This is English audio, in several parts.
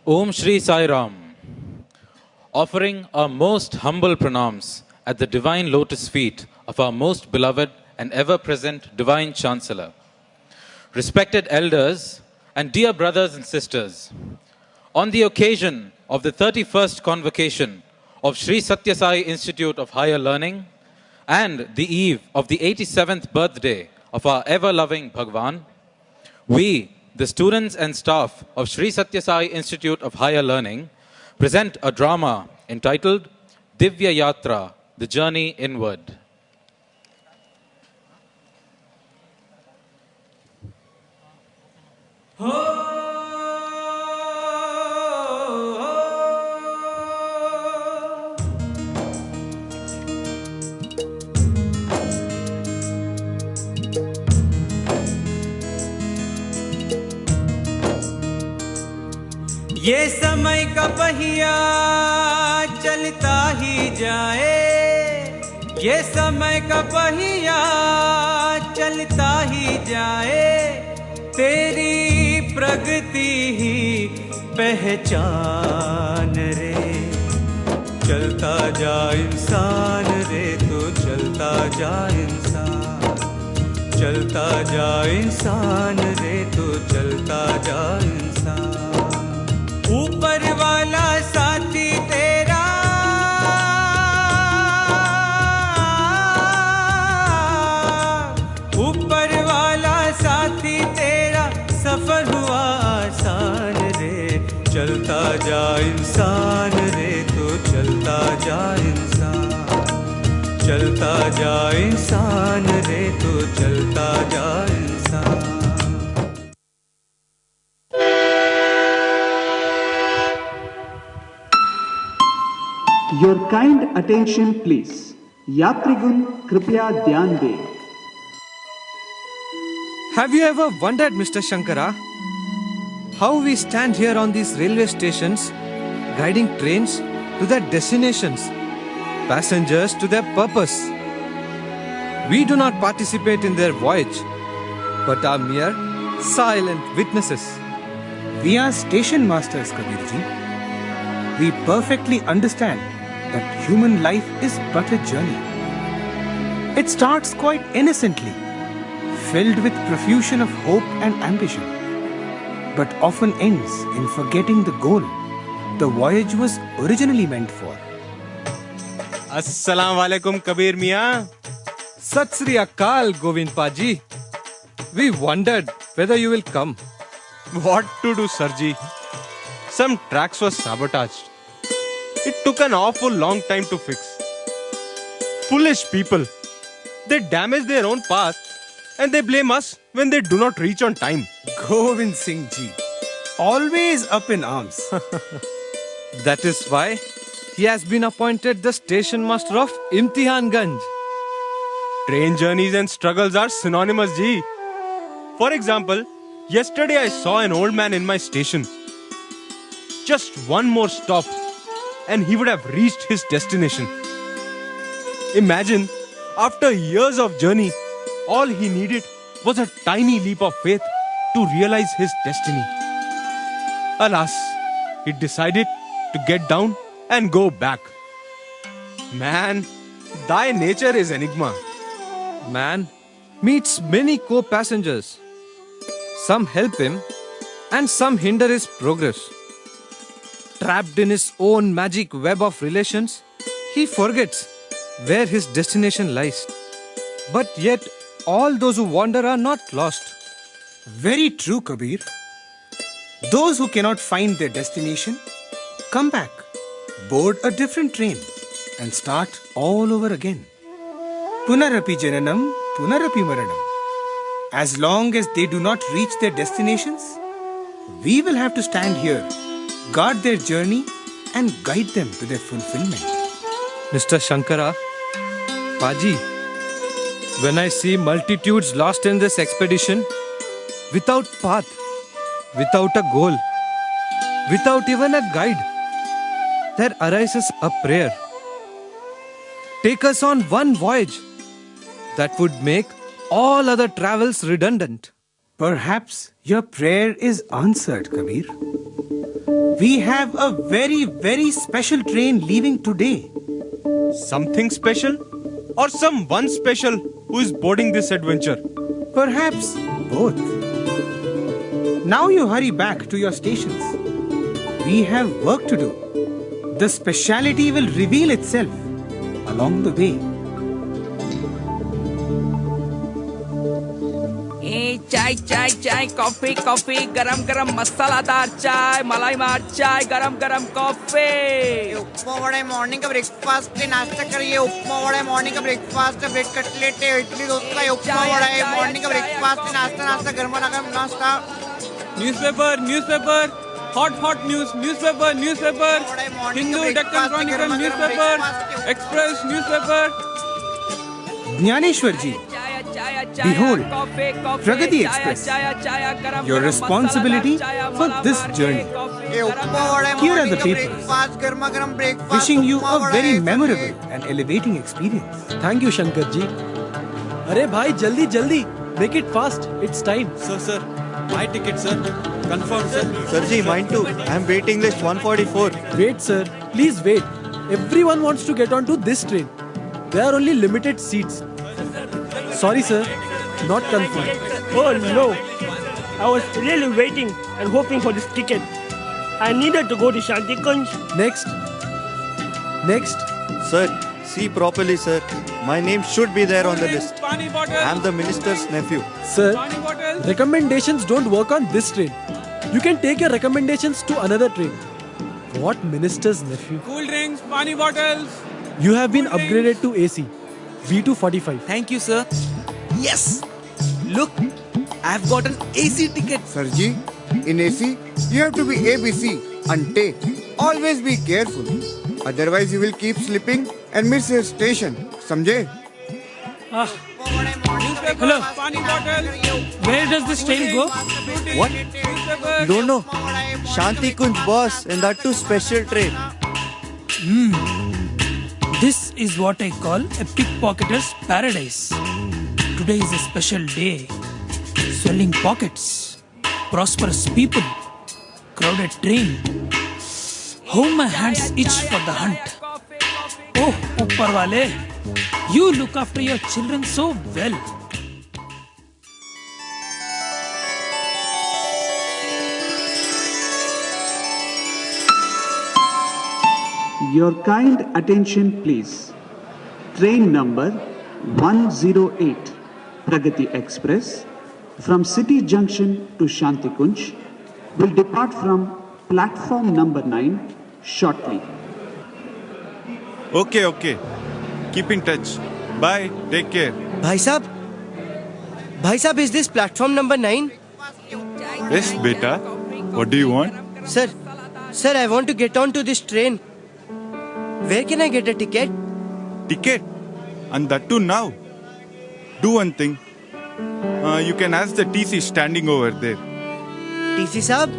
Om Shri Sai Ram, offering our most humble pranams at the divine lotus feet of our most beloved and ever-present Divine Chancellor. Respected elders and dear brothers and sisters, on the occasion of the 31st convocation of Sri Satya Sai Institute of Higher Learning and the eve of the 87th birthday of our ever-loving Bhagwan, we, the students and staff of Sri Satya Sai Institute of Higher Learning, present a drama entitled Divya Yatra, The Journey Inward. ये समय का पहिया चलता ही जाए, ये समय का पहिया चलता ही जाए, तेरी प्रगति ही पहचान रे। चलता जा इंसान रे, तो चलता जा इंसान, चलता जा इंसान रे, तो चलता जा इंसान। ऊपर वाला साथी तेरा ऊपर वाला साथी तेरा सफर हुआ आसान रे। चलता जा इंसान रे, तो चलता जा इंसान, चलता जा इंसान रे, तो चलता जा इंसान। Your kind attention please. Yatrigun कृपया ध्यान दें. Have you ever wondered, Mr. Shankara, how we stand here on these railway stations, guiding trains to their destinations, passengers to their purpose? We do not participate in their voyage, but are mere silent witnesses. We are station masters, Kabirji. We perfectly understand that human life is but a journey. It starts quite innocently, filled with profusion of hope and ambition, but often ends in forgetting the goal the voyage was originally meant for. Assalamu alaikum, Kabir Mian. Sat Sri Akal, Govind Paji. We wondered whether you will come. What to do, Sarji? Some tracks were sabotaged. It took an awful long time to fix. Foolish people. They damage their own path and they blame us when they do not reach on time. Govind Singh Ji, always up in arms. That is why he has been appointed the station master of Imtihan Ganj. Train journeys and struggles are synonymous, Ji. For example, yesterday I saw an old man in my station. Just one more stop and he would have reached his destination. Imagine, after years of journey, all he needed was a tiny leap of faith to realize his destiny. Alas, he decided to get down and go back. Man, thy nature is enigma. Man meets many co-passengers. Some help him and some hinder his progress. Trapped in his own magic web of relations, he forgets where his destination lies. But yet, all those who wander are not lost. Very true, Kabir. Those who cannot find their destination come back, board a different train, and start all over again. Punarapi Jananam, Punarapi Maranam. As long as they do not reach their destinations, we will have to stand here, guard their journey, and guide them to their fulfillment. Mr. Shankara, Paji, when I see multitudes lost in this expedition, without path, without a goal, without even a guide, there arises a prayer. Take us on one voyage that would make all other travels redundant. Perhaps your prayer is answered, Kabir. We have a very, very special train leaving today. Something special? Or someone special who is boarding this adventure? Perhaps both. Now you hurry back to your stations. We have work to do. The speciality will reveal itself along the way. चाय चाय चाय coffee coffee गरम गरम मसालादार चाय मलाई मार चाय गरम गरम कॉफी उपमा वड़ा मॉर्निंग का ब्रेकफास्ट है नाश्ता करिए उपमा वड़ा मॉर्निंग का ब्रेकफास्ट है ब्रेड कटलेट है इडली डोसा है उपमा वड़ा है मॉर्निंग का ब्रेकफास्ट है नाश्ता गरमा गरम नाश्ता newspaper hot newspaper Hindu Deccan Chronicle newspaper express newspaper Jnaneshwar ji, behold, Pragati Express, your responsibility for this journey. Here are the papers, wishing you a very memorable and elevating experience. Thank you, Shankar ji. अरे भाई जल्दी जल्दी, make it fast. It's time. Sir, my ticket, sir. Confirm, sir. Sir ji, mine too. I am waiting list 144. Wait, sir. Please wait. Everyone wants to get onto this train. There are only limited seats. Sorry, sir. Not confirmed. Oh no! I was really waiting and hoping for this ticket. I needed to go to Shantikunj. Next. Sir, see properly, sir. My name should be there on the list. I am the minister's nephew. Sir, recommendations don't work on this train. You can take your recommendations to another train. What minister's nephew? Cool drinks, pani bottles. You have been upgraded to AC. V245. Thank you, sir. Yes! Look, I've got an AC ticket. Sarji, in AC, you have to be ABC, ante. Always be careful. Otherwise, you will keep slipping and miss your station. Samjhe? Hello. Where does this train go? What? Don't know. Shantikunj boss, and that too special train. This is what I call a pickpocketer's paradise. Today is a special day. Swelling pockets, prosperous people, crowded train. How my hands itch for the hunt. Oh, Uppar wale, you look after your children so well. Your kind attention please. Train number 108 Pragati Express from City Junction to Shantikunj will depart from platform number 9 shortly. Okay. Keep in touch. Bye. Take care. Bhai Sahab, is this platform number 9? Yes, beta. What do you want? Sir, I want to get on to this train. Where can I get a ticket? Ticket? And that too now. Do one thing. You can ask the TC standing over there. TC Sahab,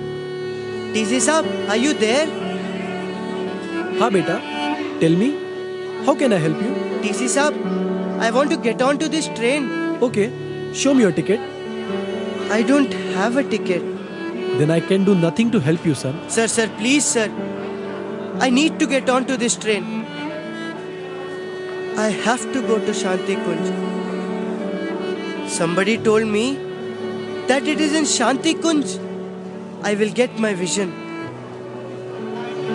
are you there? Ha beta, tell me, how can I help you? TC Sahab, I want to get on to this train. Okay, show me your ticket. I don't have a ticket. Then I can do nothing to help you, son. Sir, please, sir. I need to get on to this train. I have to go to Shantikunj. Somebody told me that it is in Shantikunj I will get my vision.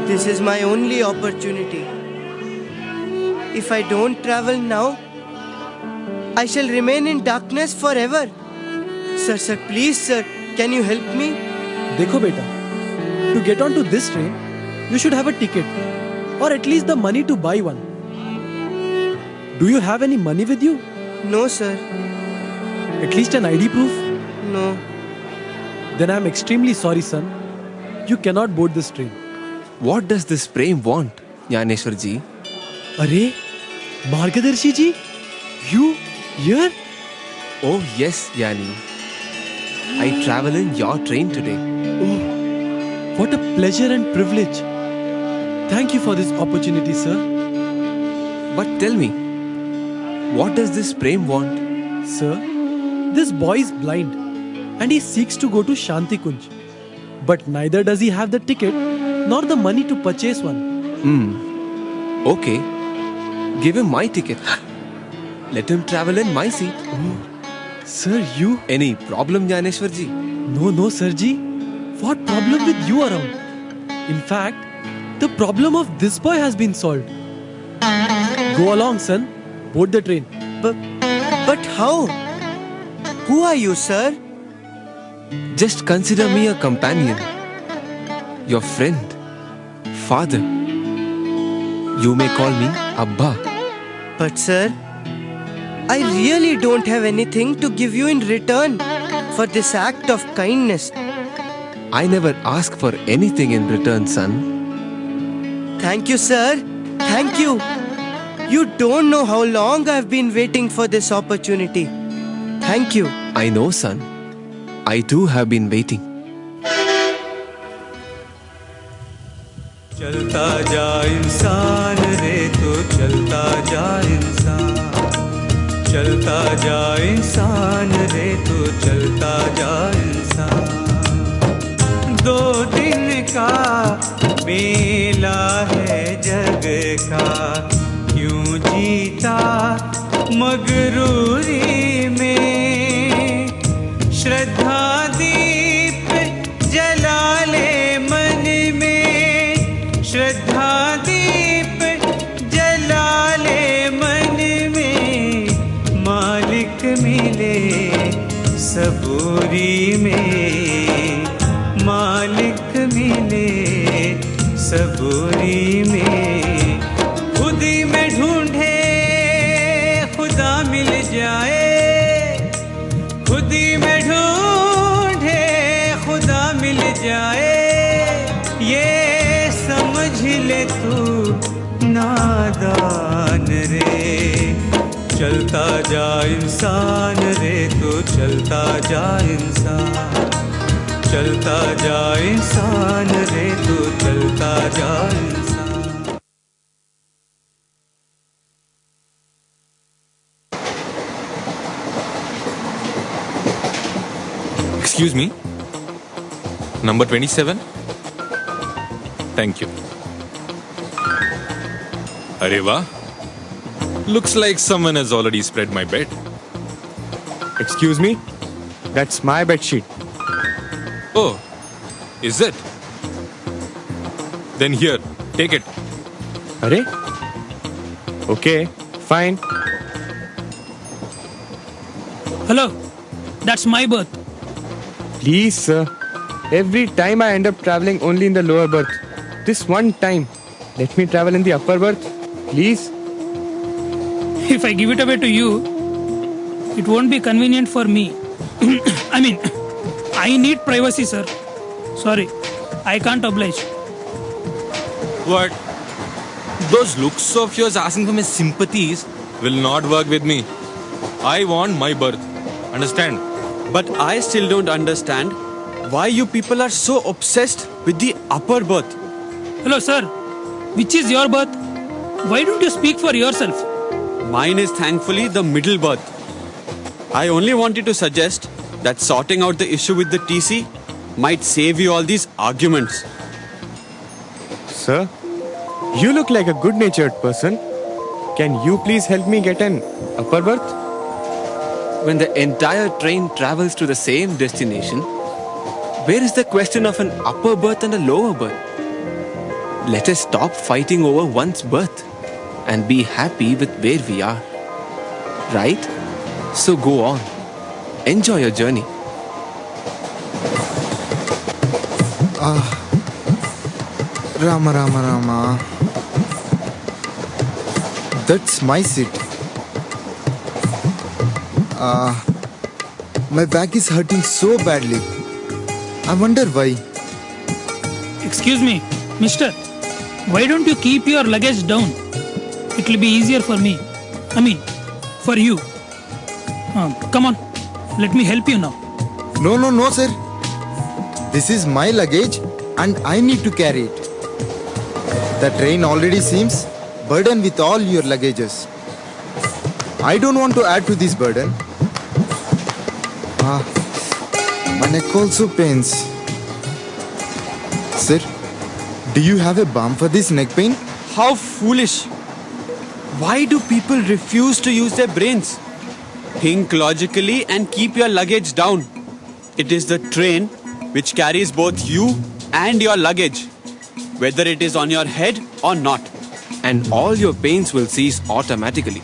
This is my only opportunity. If I don't travel now, I shall remain in darkness forever. Sir, please, sir, can you help me? Dekho beta, to get onto this train, you should have a ticket or at least the money to buy one. Do you have any money with you? No, sir. At least an ID proof? No. Then I am extremely sorry, son. You cannot board this train. What does this Prem want, Jnaneshwar ji? Arey, Margadarshi ji, you here? Oh yes, Jnani. I travel in your train today. Oh, what a pleasure and privilege. Thank you for this opportunity, sir. But tell me, what does this Prem want? Sir, this boy is blind and he seeks to go to Shantikunj. But neither does he have the ticket nor the money to purchase one. Okay. Give him my ticket. Let him travel in my seat. Sir, you? Any problem, Jnaneshwar ji? No, Sir ji. What problem with you around? In fact, the problem of this boy has been solved. Go along, son. Board the train. But how? Who are you, sir? Just consider me a companion. Your friend. Father. You may call me Abba. But sir, I really don't have anything to give you in return for this act of kindness. I never ask for anything in return, son. Thank you, sir. Thank you. You don't know how long I've been waiting for this opportunity. Thank you. I know, son. I too have been waiting. चलता जा इंसान रे तो चलता जा इंसान, चलता जा इंसान रे तो चलता जा इंसान। 2 दिन का मेला है जग का, क्यों जीता मगरूरी में। श्रद्धा दीप जला ले मन में, श्रद्धा दीप जला ले मन में। मालिक मिले सबूरी में, मालिक मिले सबूरी में। खुदी में ढूंढे खुदा मिल जाए, खुदी में ढूंढे खुदा मिल जाए। ये समझ ले तू नादान रे, चलता जा इंसान रे तो चलता जा इंसान, चलता जा इंसान रे तो चलता जा इंसान। Excuse me. Number 27. Thank you. Arey wah. Looks like someone has already spread my bed. Excuse me? That's my bed sheet. Oh, is it? Then here, take it. Arey? Okay, fine. Hello, that's my berth. Please, sir. Every time I end up traveling only in the lower berth. This one time, let me travel in the upper berth, please. If I give it away to you, it won't be convenient for me. I need privacy, sir. Sorry, I can't oblige. What? Those looks of yours asking for my sympathies will not work with me. I want my berth. Understand? But I still don't understand why you people are so obsessed with the upper berth. Hello, sir. Which is your berth? Why don't you speak for yourself? Mine is thankfully the middle berth. I only wanted to suggest that sorting out the issue with the TC might save you all these arguments. Sir, you look like a good-natured person. Can you please help me get an upper berth? When the entire train travels to the same destination, where is the question of an upper berth and a lower berth? Let us stop fighting over one's berth and be happy with where we are. Right? So go on. Enjoy your journey. Rama, Rama, Rama. That's my seat. My back is hurting so badly. I wonder why. Excuse me, mister. Why don't you keep your luggage down? It will be easier for me. For you. Come on. Let me help you now. No, sir. This is my luggage and I need to carry it. The train already seems burdened with all your luggages. I don't want to add to this burden. My neck also pains. Sir, Do you have a balm for this neck pain? How foolish! Why do people refuse to use their brains? Think logically and keep your luggage down. It is the train which carries both you and your luggage, whether it is on your head or not. And all your pains will cease automatically.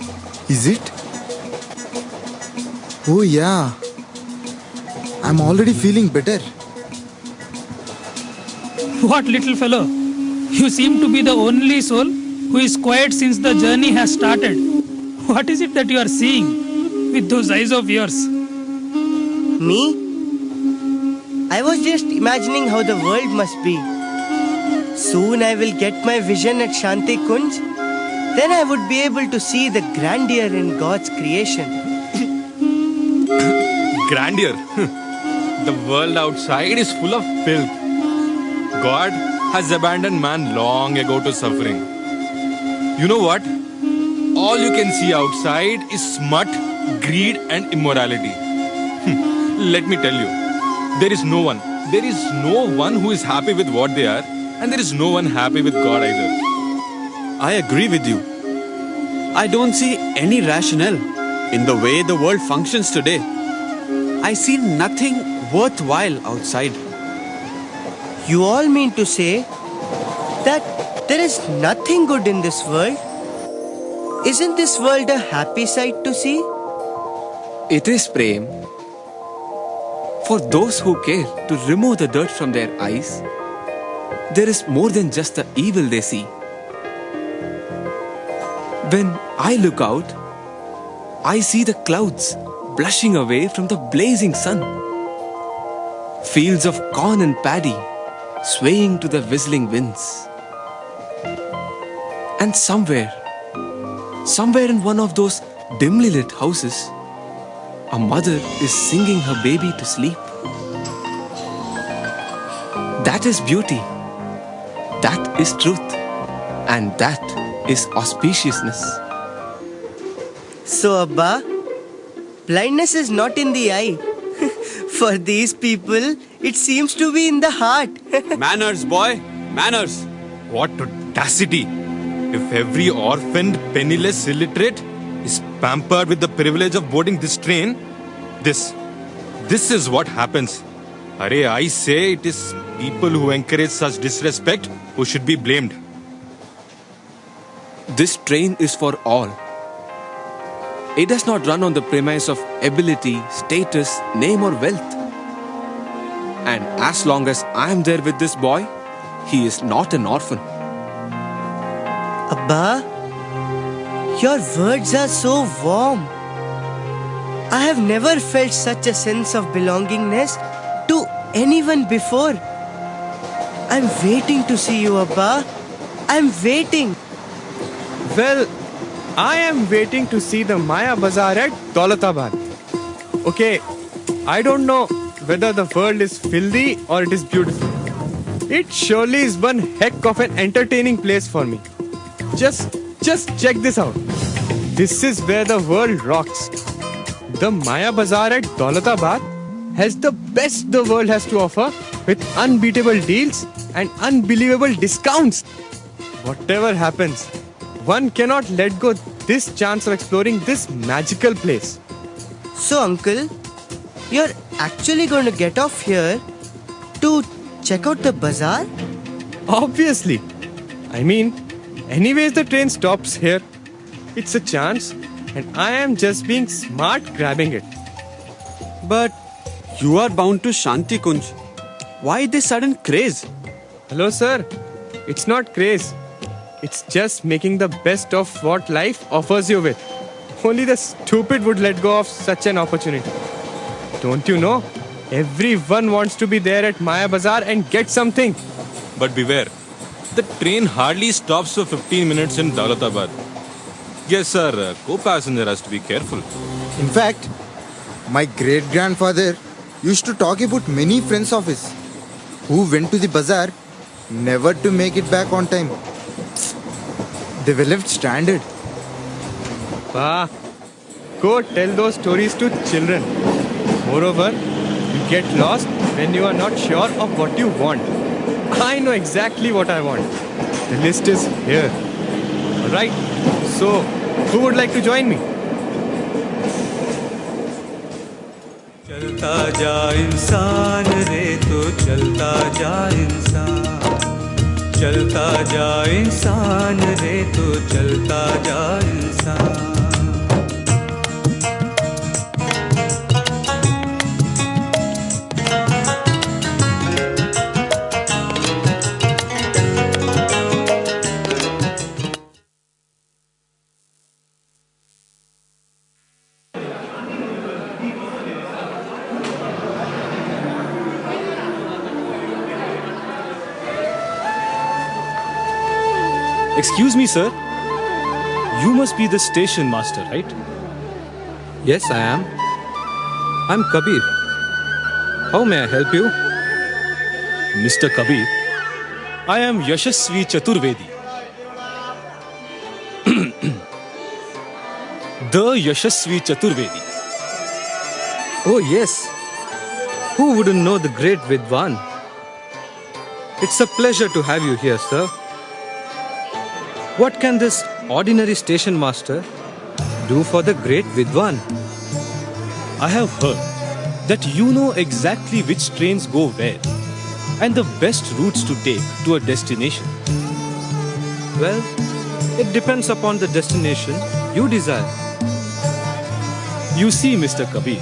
Is it? Oh yeah. I'm already feeling better. What, little fellow? You seem to be the only soul who is quiet since the journey has started. What is it that you are seeing with those eyes of yours? Me? I was just imagining how the world must be. Soon I will get my vision at Shanti Kunj. Then I would be able to see the grandeur in God's creation. Grandeur. The world outside is full of filth. God has abandoned man long ago to suffering. You know what? All you can see outside is smut, greed and immorality. Let me tell you, there is no one who is happy with what they are, and there is no one happy with God either. I agree with you. I don't see any rationale in the way the world functions today. I see nothing worthwhile outside. You all mean to say that there is nothing good in this world? Isn't this world a happy sight to see? It is, Prem. For those who care to remove the dirt from their eyes, there is more than just the evil they see. When I look out, I see the clouds blushing away from the blazing sun. Fields of corn and paddy swaying to the whistling winds. And somewhere in one of those dimly lit houses, a mother is singing her baby to sleep. That is beauty. That is truth. And that is auspiciousness. So, Abba, blindness is not in the eye. For these people, it seems to be in the heart. Manners, boy. Manners. What audacity! If every orphaned, penniless illiterate is pampered with the privilege of boarding this train, this is what happens. Arey, I say it is people who encourage such disrespect who should be blamed. This train is for all. It does not run on the premise of ability, status, name or wealth. And as long as I am there with this boy, he is not an orphan. Abba, your words are so warm. I have never felt such a sense of belongingness to anyone before. I'm waiting to see you, Abba. I'm waiting. Well, I am waiting to see the Maya Bazaar at Daulatabad. Okay, I don't know whether the world is filthy or it is beautiful. It surely is one heck of an entertaining place for me. Just check this out. This is where the world rocks. The Maya Bazaar at Daulatabad has the best the world has to offer with unbeatable deals and unbelievable discounts. Whatever happens, one cannot let go this chance of exploring this magical place. So, Uncle, you're actually going to get off here to check out the bazaar? Obviously. I mean, anyways the train stops here. It's a chance and I am just being smart grabbing it. But you are bound to Shanti Kunj. Why this sudden craze? Hello sir, it's not craze. It's just making the best of what life offers you with. Only the stupid would let go of such an opportunity. Don't you know? Everyone wants to be there at Maya Bazaar and get something. But beware, the train hardly stops for 15 minutes in Daulatabad. Yes sir, co-passenger has to be careful. In fact, my great-grandfather used to talk about many friends of his who went to the bazaar never to make it back on time. They were left stranded. Go tell those stories to children. Moreover, you get lost when you are not sure of what you want. I know exactly what I want. The list is here. Alright, so who would like to join me? चलता जा इंसान रे तो चलता जा इंसान, चलता जा इंसान रे तो चलता जा इंसान। Excuse me, sir. You must be the station master, right? Yes, I am. I'm Kabir. How may I help you? Mr. Kabir, I am Yashasvi Chaturvedi. The Yashasvi Chaturvedi. Oh, yes. Who wouldn't know the great Vidwan? It's a pleasure to have you here, sir. What can this ordinary station master do for the great Vidwan? I have heard that you know exactly which trains go where and the best routes to take to a destination. Well, it depends upon the destination you desire. You see, Mr. Kabir,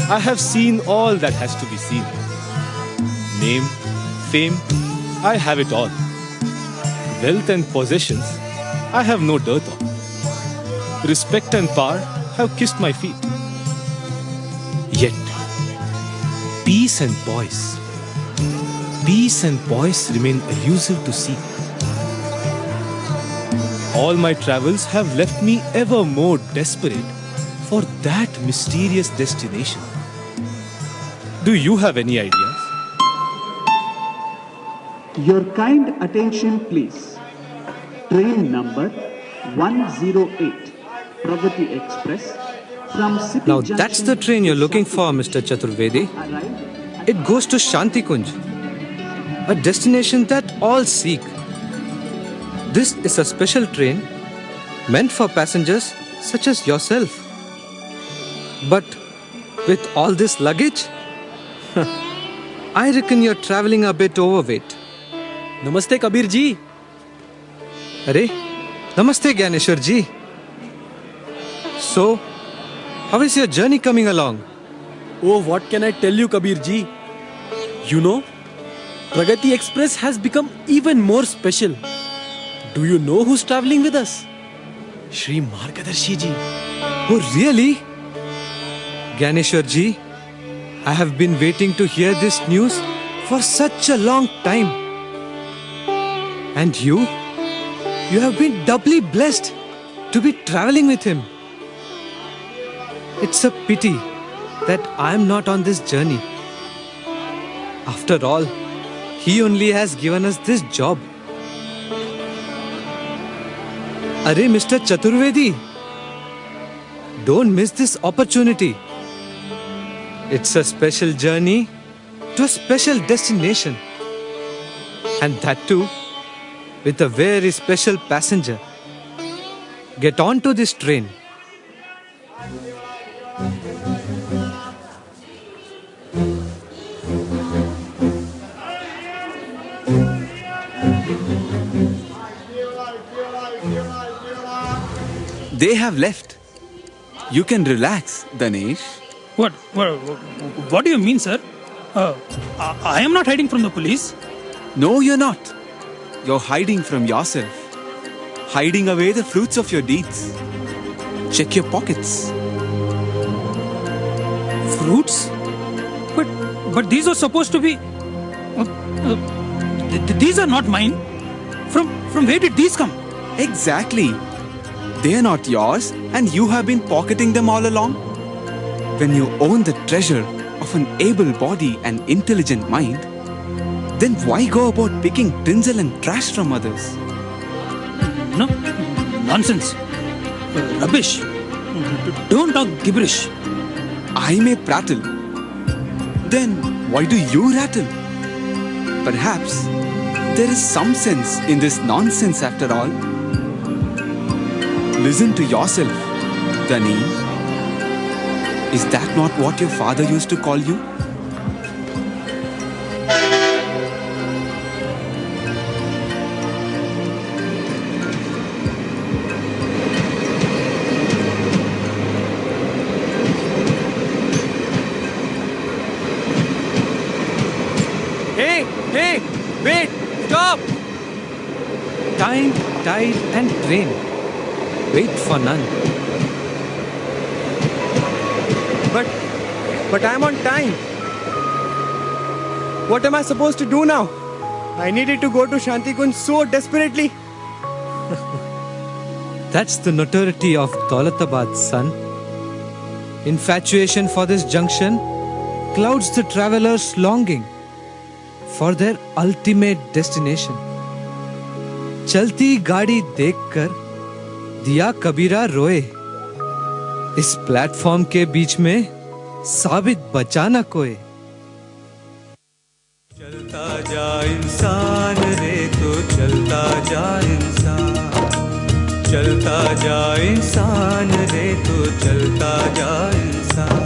I have seen all that has to be seen. Name, fame, I have it all. Wealth and possessions, I have no dearth of. Respect and power have kissed my feet. Yet, peace and poise remain elusive to seek. All my travels have left me ever more desperate for that mysterious destination. Do you have any ideas? Your kind attention, please. Train number 108, Pragati Express, from City Now Junction. that's the train you're looking for, Mr. Chaturvedi. It goes to Shanti Kunj, a destination that all seek. This is a special train meant for passengers such as yourself. But with all this luggage, I reckon you're traveling a bit overweight. Namaste, Kabir ji. Arey, namaste, Gyaneshwar ji. So, how is your journey coming along? Oh, what can I tell you, Kabir ji? You know, Pragati Express has become even more special. Do you know who's traveling with us? Shri Margadarshi ji. Oh, really? Gyaneshwar ji, I have been waiting to hear this news for such a long time. And you have been doubly blessed to be traveling with him. It's a pity that I am not on this journey. After all, he only has given us this job. Arey, Mr. Chaturvedi, don't miss this opportunity. It's a special journey to a special destination. And that too, with a very special passenger. Get on to this train. They have left. You can relax, Danesh. What do you mean, sir? I am not hiding from the police. No, you're not. You're hiding from yourself. Hiding away the fruits of your deeds. Check your pockets. Fruits? But these are supposed to be... these are not mine. From where did these come? Exactly. They're not yours and you have been pocketing them all along. When you own the treasure of an able body and intelligent mind, then why go about picking tinsel and trash from others? No, nonsense. Rubbish. Don't talk gibberish. I may prattle. Then why do you rattle? Perhaps there is some sense in this nonsense after all. Listen to yourself, Dani. Is that not what your father used to call you? Hey, wait, stop! Time, tide and train. Wait for none. But I'm on time. What am I supposed to do now? I needed to go to Shanti Kunj so desperately. That's the notoriety of Daulatabad, son. Infatuation for this junction clouds the traveler's longing for their ultimate destination. चलती गाड़ी देखकर दिया कबीरा रोए. इस platform के बीच में साबित बचा न कोई. चलता जा इंसान रे तो चलता जा इंसान, चलता जा इंसान रे तो चलता जा इंसान.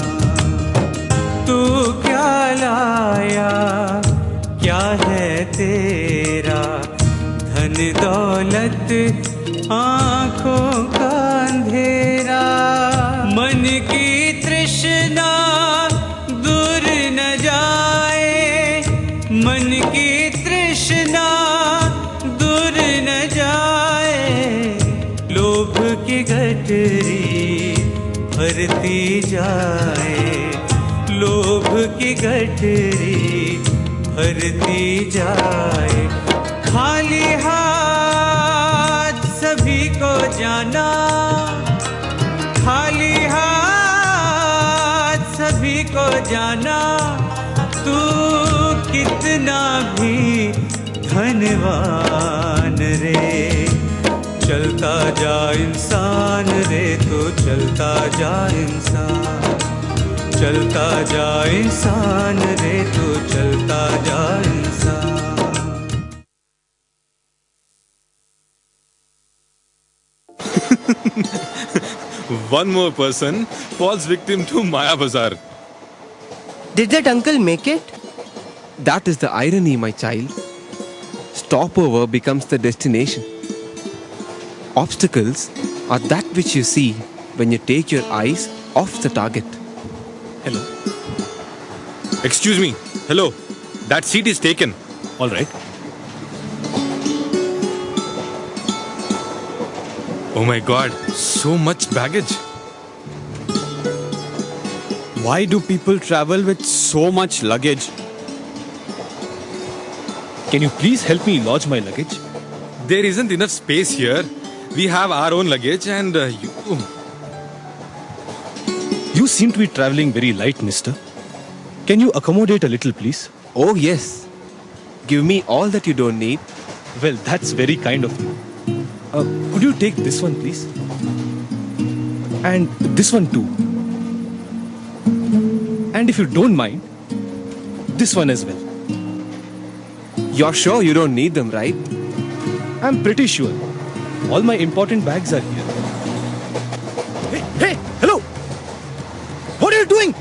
तू क्या लाया, क्या है तेरा, धन दौलत आंखों का अंधेरा. मन की तृष्णा दूर न जाए, मन की तृष्णा दूर न जाए. लोभ की गठरी भरती जाए, लोभ की गठरी भरती जाए. खाली हाथ सभी को जाना, खाली हाथ सभी को जाना. तू कितना भी धनवान रे, चलता जा इंसान रे तो चलता जा इंसान, चलता जा इंसान रे तो चलता जा इंसान. One more person falls victim to Maya Bazaar. Did that uncle make it? That is the irony, my child. Stopover becomes the destination. Obstacles are that which you see when you take your eyes off the target. Hello. Excuse me. Hello. That seat is taken. All right. Oh my God. So much baggage. Why do people travel with so much luggage? Can you please help me lodge my luggage? There isn't enough space here. We have our own luggage and you... You seem to be traveling very light, mister. Can you accommodate a little, please? Oh, yes. Give me all that you don't need. Well, that's very kind of you. Could you take this one, please? And this one too. And if you don't mind, this one as well. You're sure you don't need them, right? I'm pretty sure. All my important bags are here. Hey, hello! What are you doing?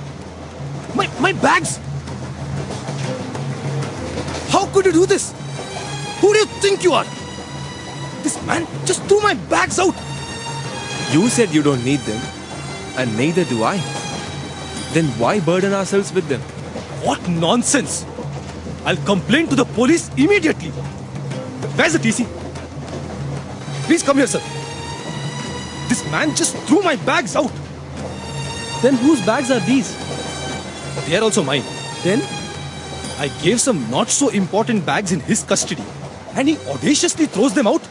My bags! How could you do this? Who do you think you are? This man just threw my bags out. You said you don't need them, and neither do I. Then why burden ourselves with them? What nonsense! I'll complain to the police immediately. Where's the TC? Please come here, sir. This man just threw my bags out. Then whose bags are these? They are also mine. Then I gave some not so important bags in his custody, and he audaciously throws them out.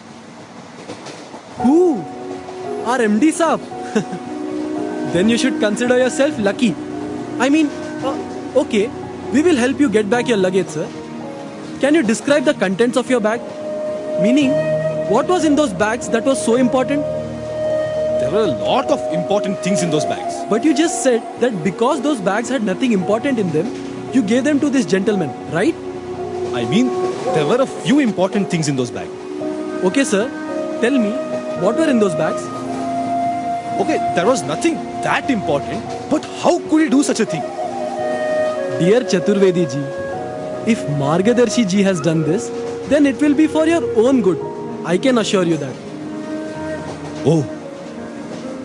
Who? Our MD Saab. Then you should consider yourself lucky. I mean, okay, we will help you get back your luggage, sir. Can you describe the contents of your bag? Meaning, what was in those bags that was so important? There were a lot of important things in those bags. But you just said that because those bags had nothing important in them, you gave them to this gentleman, right? I mean, there were a few important things in those bags. Okay, sir. Tell me, what were in those bags? Okay, there was nothing that important, but how could he do such a thing? Dear Chaturvedi ji, if Margadarshi ji has done this, then it will be for your own good. I can assure you that. Oh,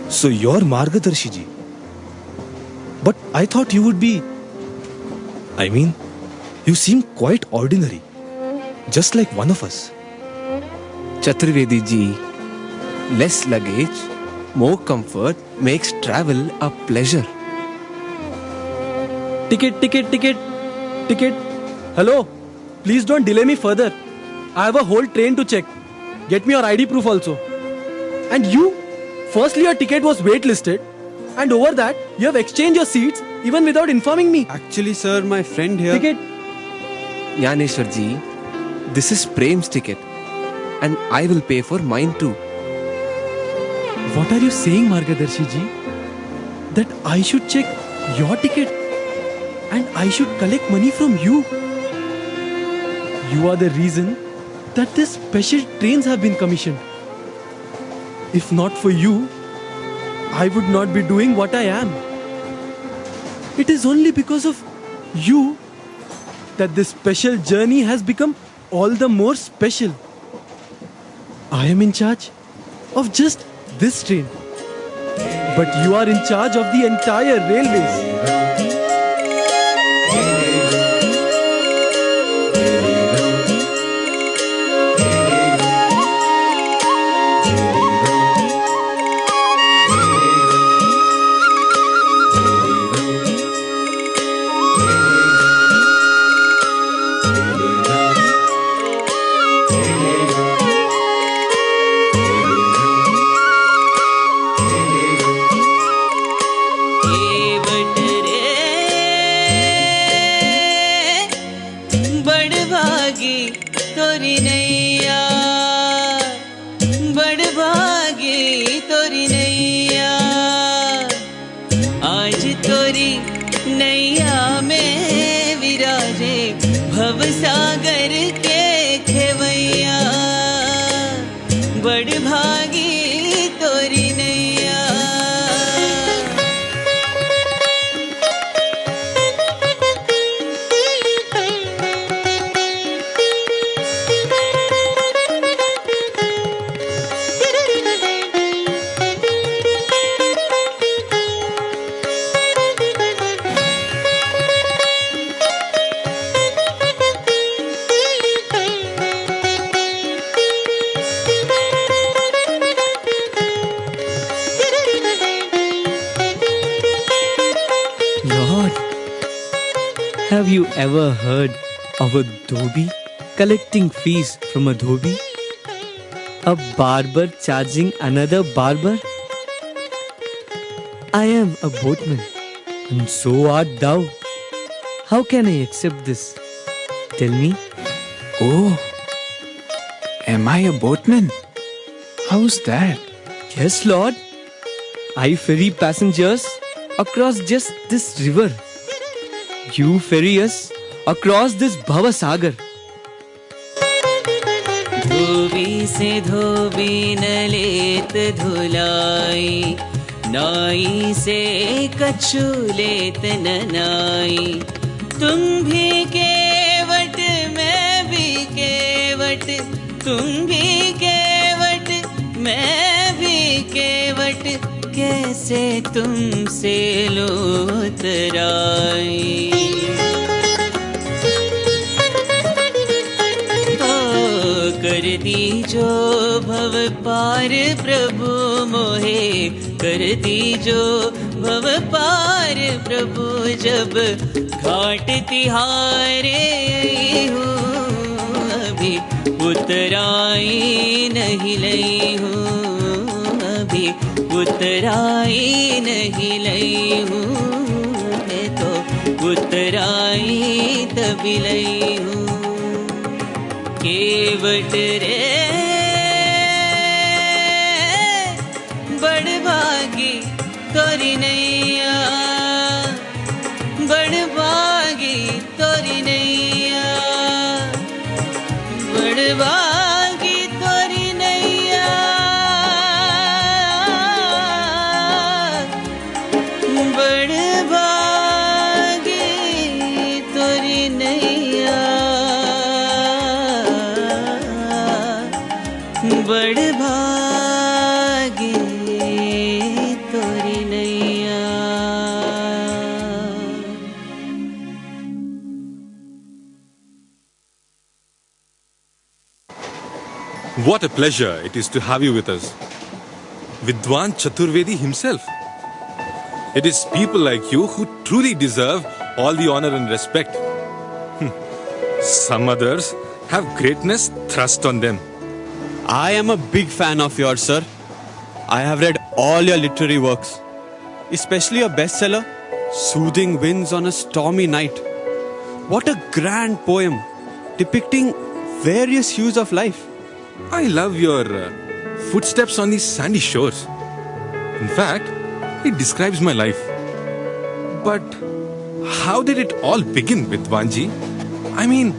so you're Margadarshi ji. But I thought you would be... I mean, you seem quite ordinary. Just like one of us. Chaturvedi ji, less luggage, more comfort makes travel a pleasure. Ticket. Hello, please don't delay me further. I have a whole train to check. Get me your ID proof also. And you, firstly your ticket was waitlisted, and over that you have exchanged your seats even without informing me. Actually, sir, my friend here... Ticket. Yaneshwar ji, this is Prem's ticket, and I will pay for mine too. What are you saying, Margadarshi ji? That I should check your ticket and I should collect money from you? You are the reason that these special trains have been commissioned. If not for you, I would not be doing what I am. It is only because of you that this special journey has become all the more special. I am in charge of just this train, but you are in charge of the entire railways. सागर के खेवैया बड़ भागी तोरी नैया। Have you ever heard of a dhobi collecting fees from a dhobi? A barber charging another barber? I am a boatman, and so art thou. How can I accept this? Tell me. Oh, am I a boatman? How's that? Yes, Lord. I ferry passengers across just this river. You ferry us across this Bhava Sagar. धोबी से धोबी न लेत धुलाई, नाई से कछु लेत न नाई। तुम भी केवट मैं भी केवट, तुम भी केवट मैं भी केवट, कैसे तुमसे लोतराई। कर दी जो भव पार प्रभु मोहे, कर दी जो भव पार प्रभु। जब घाट तिहारे हूँ, अभी उतराई नहीं लई हूँ, अभी उतराई नहीं लई हूँ, मैं तो उतराई तभी लई हूँ। केवट रे बड़ भागी तोरी नैया, बड़ भागी तोरी नैया। What a pleasure it is to have you with us. Vidwan Chaturvedi himself. It is people like you who truly deserve all the honor and respect. Some others have greatness thrust on them. I am a big fan of yours, sir. I have read all your literary works, especially your bestseller, Soothing Winds on a Stormy Night. What a grand poem depicting various hues of life. I love your footsteps on these sandy shores. In fact, it describes my life. But how did it all begin, Vidwanji? I mean,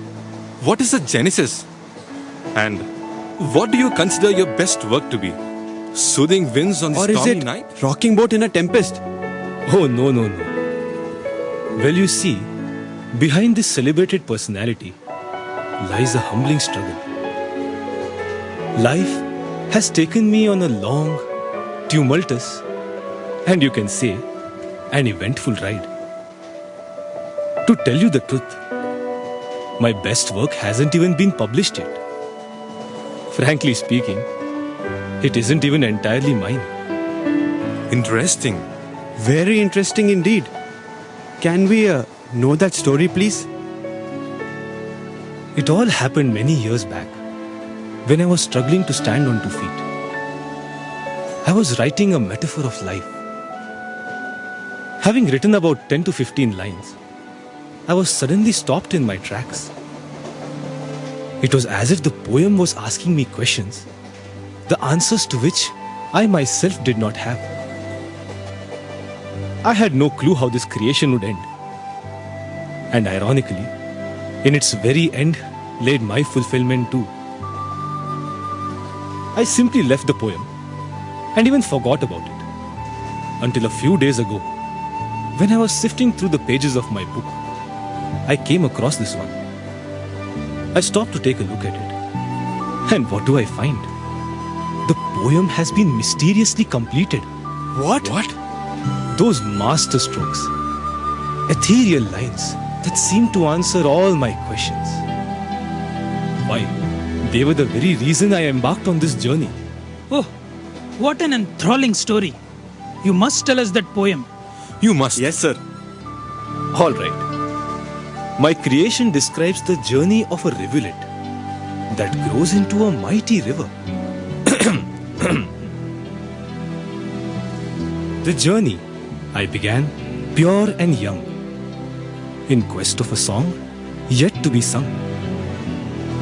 what is the genesis? And what do you consider your best work to be? Soothing Winds on the Or is Stormy it Night? Rocking Boat in a Tempest? Oh, no. Well, you see, behind this celebrated personality lies a humbling struggle. Life has taken me on a long, tumultuous, and you can say, an eventful ride. To tell you the truth, my best work hasn't even been published yet. Frankly speaking, it isn't even entirely mine. Interesting. Very interesting indeed. Can we know that story, please? It all happened many years back, when I was struggling to stand on 2 feet. I was writing a metaphor of life. Having written about 10 to 15 lines, I was suddenly stopped in my tracks. It was as if the poem was asking me questions, the answers to which I myself did not have. I had no clue how this creation would end. And ironically, in its very end laid my fulfillment too. I simply left the poem and even forgot about it until a few days ago, when I was sifting through the pages of my book. I came across this one. I stopped to take a look at it. And what do I find? The poem has been mysteriously completed. What? Those master strokes, ethereal lines that seem to answer all my questions. Why, they were the very reason I embarked on this journey. Oh, what an enthralling story. You must tell us that poem. You must. Yes, sir. All right. My creation describes the journey of a rivulet that grows into a mighty river. The journey I began pure and young, in quest of a song yet to be sung.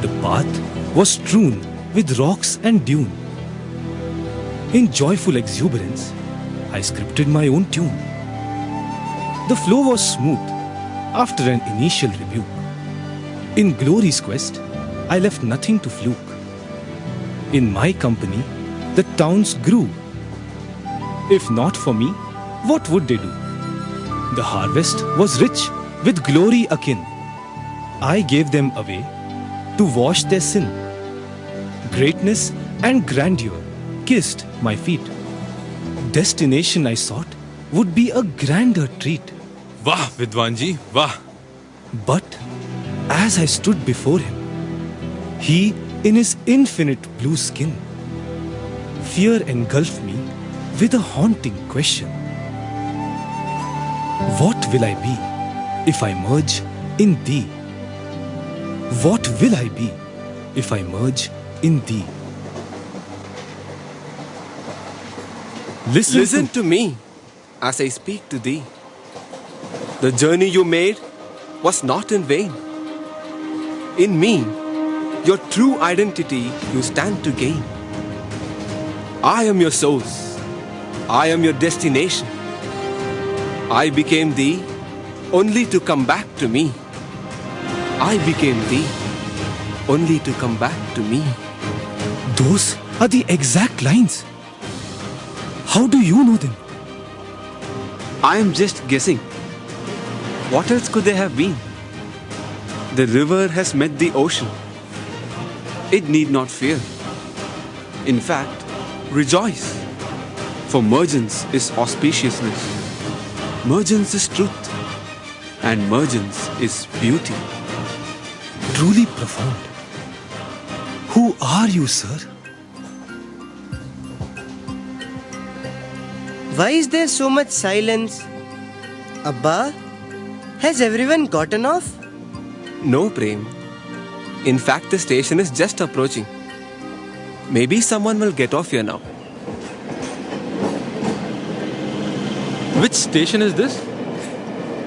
The path was strewn with rocks and dune. In joyful exuberance, I scripted my own tune. The flow was smooth after an initial rebuke. In glory's quest, I left nothing to fluke. In my company, the towns grew. If not for me, what would they do? The harvest was rich with glory akin. I gave them away to wash their sin. Greatness and grandeur kissed my feet. Destination I sought would be a grander treat. Wah, Vidwanji, wah. But as I stood before him, he in his infinite blue skin, fear engulfed me with a haunting question. What will I be if I merge in thee? What will I be if I merge in thee? Listen to me as I speak to thee. The journey you made was not in vain. In me, your true identity you stand to gain. I am your source. I am your destination. I became thee only to come back to me. I became thee only to come back to me. Those are the exact lines. How do you know them? I am just guessing. What else could they have been? The river has met the ocean. It need not fear. In fact, rejoice. For mergence is auspiciousness. Mergence is truth. And mergence is beauty. Truly profound. Who are you, sir? Why is there so much silence? Abba, has everyone gotten off? No, Prem. In fact, the station is just approaching. Maybe someone will get off here now. Which station is this?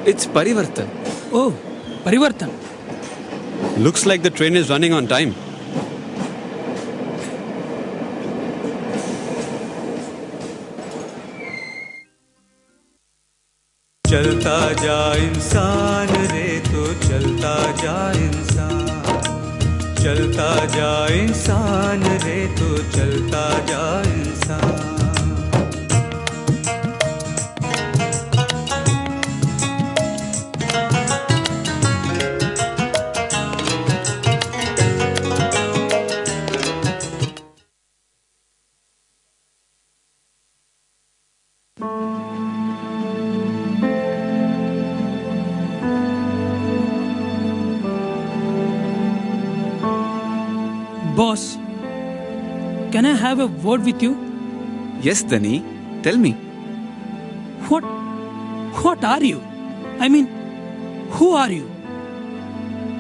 It's Parivartan. Oh, Parivartan. Looks like the train is running on time. चलता जा इंसान रे तो चलता जा इंसान, चलता जा इंसान रे तो चलता जा इंसान। Boss, can I have a word with you? Yes, Dani. Tell me. What are you? I mean, who are you?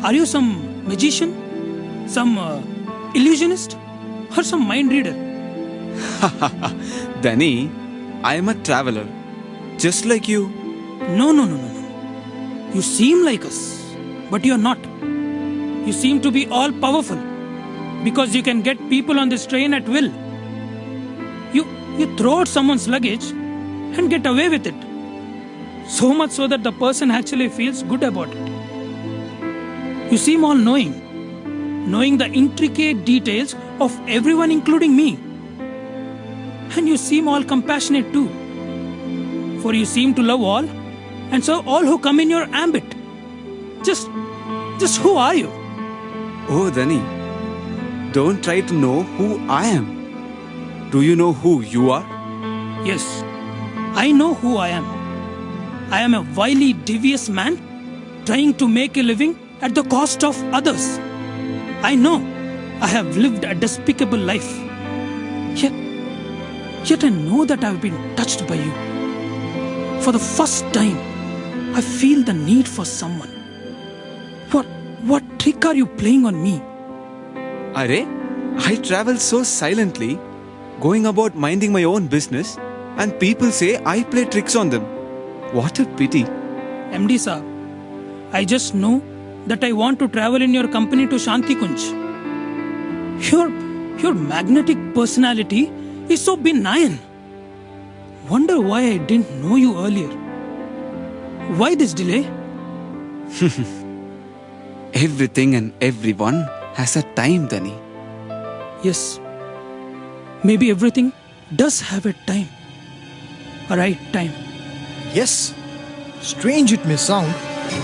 Are you some magician? Some illusionist? Or some mind reader? Dani, I am a traveler. Just like you. No. You seem like us, but you are not. You seem to be all powerful because you can get people on this train at will. You throw out someone's luggage and get away with it. So much so that the person actually feels good about it. You seem all knowing the intricate details of everyone, including me. And you seem all compassionate too. For you seem to love all and serve all who come in your ambit. Just who are you? Oh, Dani. Don't try to know who I am. Do you know who you are? Yes, I know who I am. I am a wily, devious man trying to make a living at the cost of others. I know I have lived a despicable life. Yet I know that I have been touched by you. For the first time, I feel the need for someone. What trick are you playing on me? Are, I travel so silently, going about minding my own business, and people say I play tricks on them. What a pity. MD Saab, I just know that I want to travel in your company to Shanti Kunj. Your magnetic personality is so benign. Wonder why I didn't know you earlier. Why this delay? Everything and everyone has a time, Dani. Yes. Maybe everything does have a time. A right time. Yes. Strange it may sound,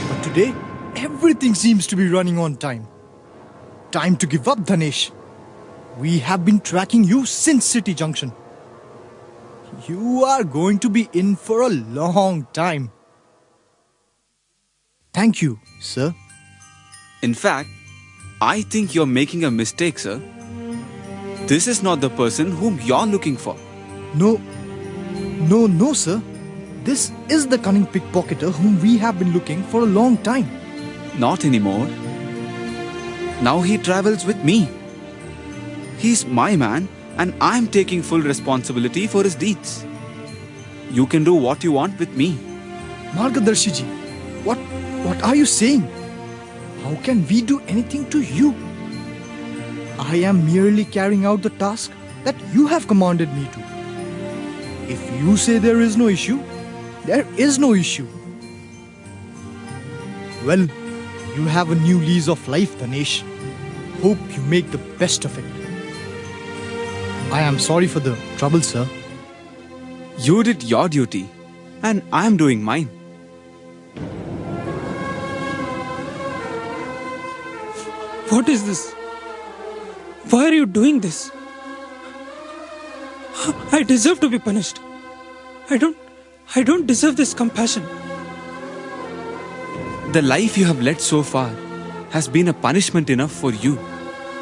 but today everything seems to be running on time. Time to give up, Dhanesh. We have been tracking you since City Junction. You are going to be in for a long time. Thank you, sir. In fact, I think you're making a mistake, sir. This is not the person whom you're looking for. No, sir. This is the cunning pickpocketer whom we have been looking for a long time. Not anymore. Now he travels with me. He's my man and I'm taking full responsibility for his deeds. You can do what you want with me. Margadarshiji, what are you saying? How can we do anything to you? I am merely carrying out the task that you have commanded me to. If you say there is no issue, there is no issue. Well, you have a new lease of life, Dhanesh. Hope you make the best of it. I am sorry for the trouble, sir. You did your duty, and I am doing mine. What is this? Why are you doing this? I deserve to be punished. I don't deserve this compassion. The life you have led so far has been a punishment enough for you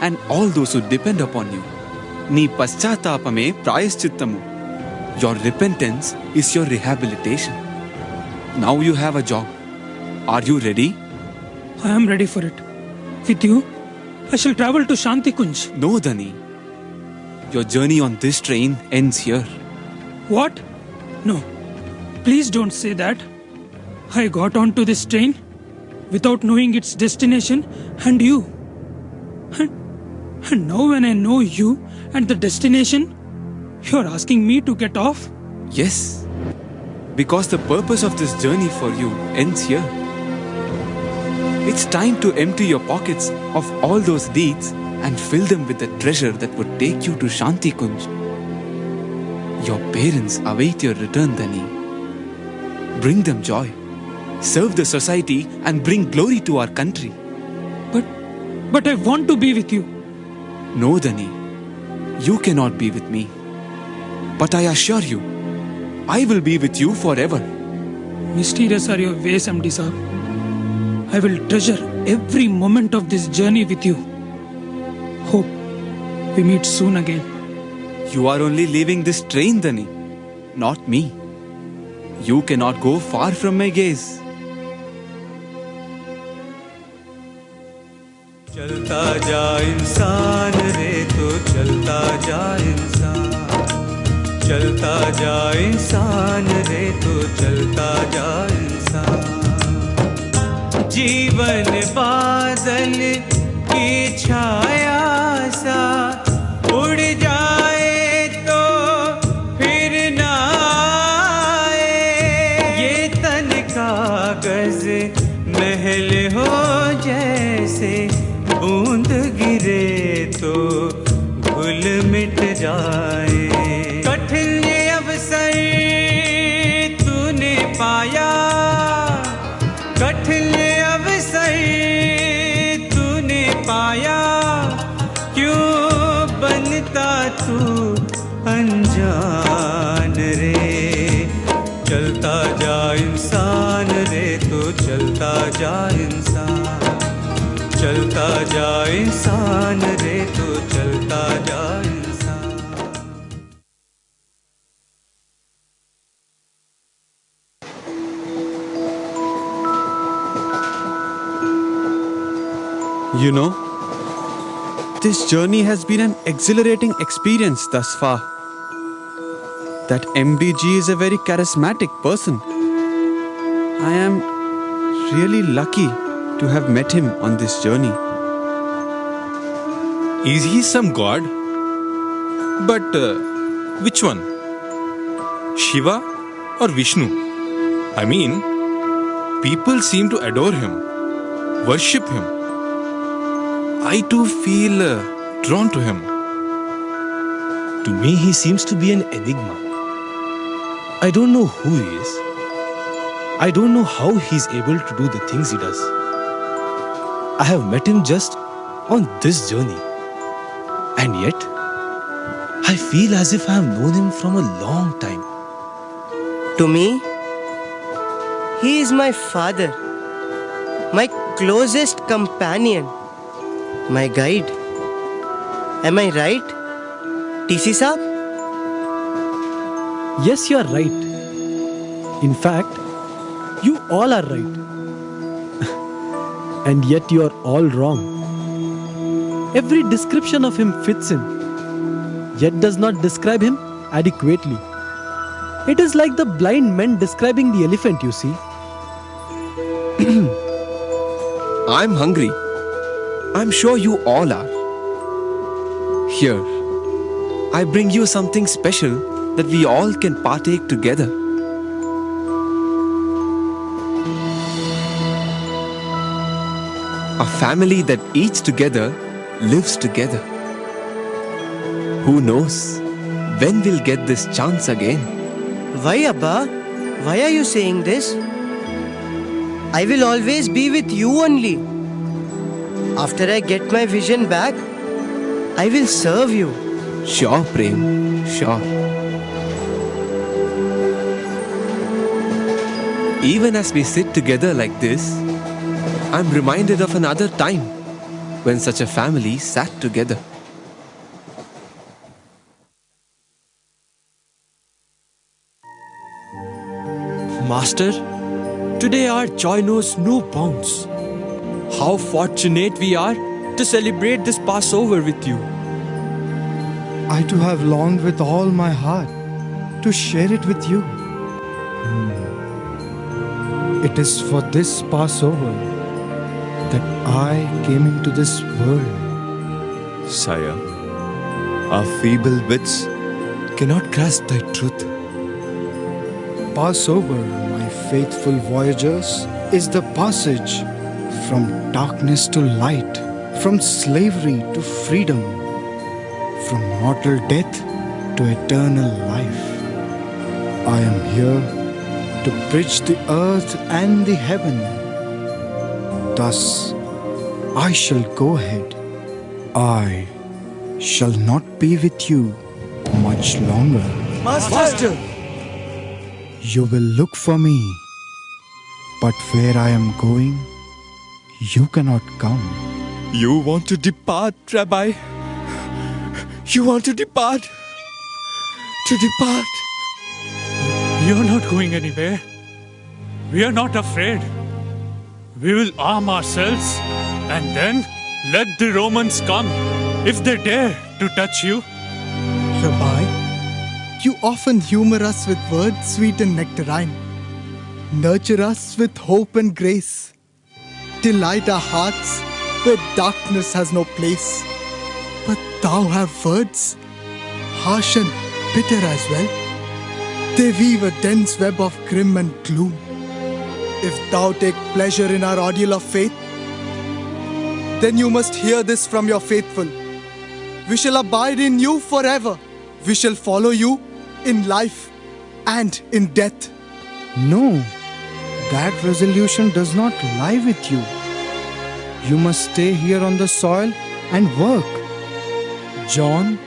and all those who depend upon you. Nee paschatapame prayaschittamu. Your repentance is your rehabilitation. Now you have a job. Are you ready? I am ready for it. With you, I shall travel to Shanti Kunj. No, Dhani. Your journey on this train ends here. What? No. Please don't say that. I got onto this train without knowing its destination and you. And now when I know you and the destination, you're asking me to get off? Yes. Because the purpose of this journey for you ends here. It's time to empty your pockets of all those deeds and fill them with the treasure that would take you to Shanti Kunj. Your parents await your return, Dhani. Bring them joy. Serve the society and bring glory to our country. But I want to be with you. No, Dhani. You cannot be with me. But I assure you, I will be with you forever. Mysterious are your ways, MD Saab. I will treasure every moment of this journey with you. Hope we meet soon again. You are only leaving this train, Dhani, not me. You cannot go far from my gaze. चलता जा इंसान रे तो चलता जा इंसान, चलता जा इंसान रे तो चलता जा इंसान। जीवन बादल की छाया सा उड़ जाए तो फिर ना आए, ये तन कागज महल हो जैसे बूंद गिरे तो घुल मिट जाए। कठिन ये अवसर तूने पाया, कठिन ये अवसर तूने पाया, क्यों बनता तू अनजान रे। चलता जा इंसान रे तो चलता जा इंसान, चलता जा इंसान रे तो चलता जा इंसान। You know, this journey has been an exhilarating experience thus far. That MDG is a very charismatic person. I am really lucky to have met him on this journey. Is he some god? But which one? Shiva or Vishnu? I mean, people seem to adore him, worship him. I too feel drawn to him. To me, he seems to be an enigma. I don't know who he is. I don't know how he's able to do the things he does. I have met him just on this journey. And yet, I feel as if I have known him from a long time. To me, he is my father, my closest companion, my guide. Am I right, TC Saab? Yes, you are right. In fact, you all are right. And yet you are all wrong. Every description of him fits in, yet does not describe him adequately. It is like the blind men describing the elephant, you see. I'm hungry. I'm sure you all are. Here, I bring you something special that we all can partake together. A family that eats together lives together. Who knows when we'll get this chance again? Why, Abba? Why are you saying this? I will always be with you only. After I get my vision back, I will serve you. Sure, Prem, sure. Even as we sit together like this, I'm reminded of another time when such a family sat together. Master, today our joy knows no bounds. How fortunate we are to celebrate this Passover with you. I too have longed with all my heart to share it with you. It is for this Passover that I came into this world. Sire, our feeble wits cannot grasp thy truth. Passover, my faithful voyagers, is the passage from darkness to light, from slavery to freedom, from mortal death to eternal life. I am here to bridge the earth and the heaven. Thus, I shall go ahead. I shall not be with you much longer. Master! You will look for me, but where I am going, you cannot come. You want to depart, Rabbi? You want to depart? To depart? You're not going anywhere. We are not afraid. We will arm ourselves and then let the Romans come if they dare to touch you. Rabbi, you often humor us with words sweet and nectarine. Nurture us with hope and grace. Delight our hearts where darkness has no place. But thou have words, harsh and bitter as well. They weave a dense web of grim and gloom. If thou take pleasure in our ordeal of faith, then you must hear this from your faithful. We shall abide in you forever. We shall follow you in life and in death. No, that resolution does not lie with you. You must stay here on the soil and work. John,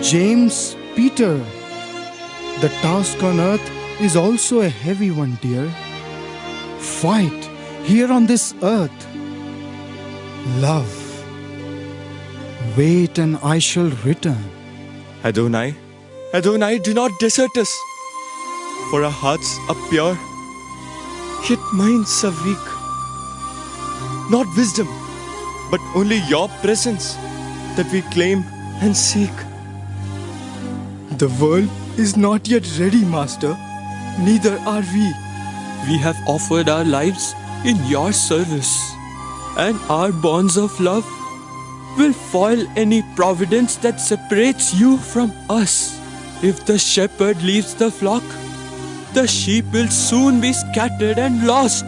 James, Peter, the task on earth is also a heavy one, dear. Fight here on this earth. Love. Wait and I shall return. Adonai, Adonai, do not desert us. For our hearts are pure, yet minds are weak. Not wisdom, but only your presence that we claim and seek. The world is not yet ready, Master. Neither are we. We have offered our lives in your service, and our bonds of love will foil any providence that separates you from us. If the shepherd leaves the flock, the sheep will soon be scattered and lost.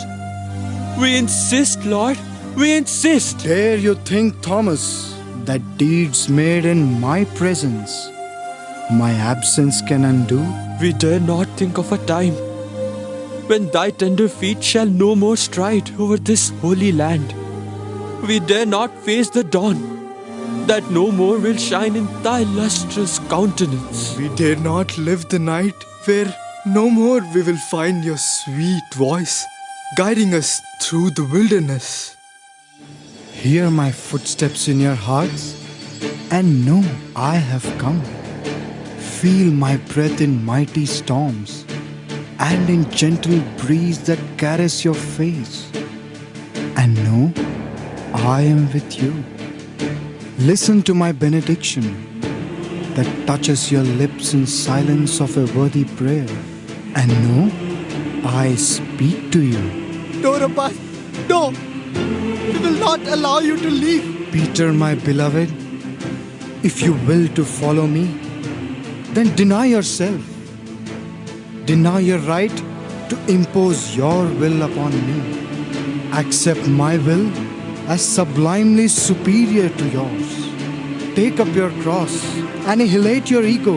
We insist, Lord, we insist. Dare you think, Thomas, that deeds made in my presence, my absence can undo? We dare not think of a time when thy tender feet shall no more stride over this holy land. We dare not face the dawn that no more will shine in thy lustrous countenance. We dare not live the night where no more we will find your sweet voice guiding us through the wilderness. Hear my footsteps in your hearts and know I have come. Feel my breath in mighty storms and in gentle breeze that caress your face. And know I am with you. Listen to my benediction that touches your lips in silence of a worthy prayer. And know I speak to you. No, Rabbi, no! We will not allow you to leave. Peter, my beloved, if you will to follow me, then deny yourself. Deny your right to impose your will upon me. Accept my will as sublimely superior to yours. Take up your cross, annihilate your ego,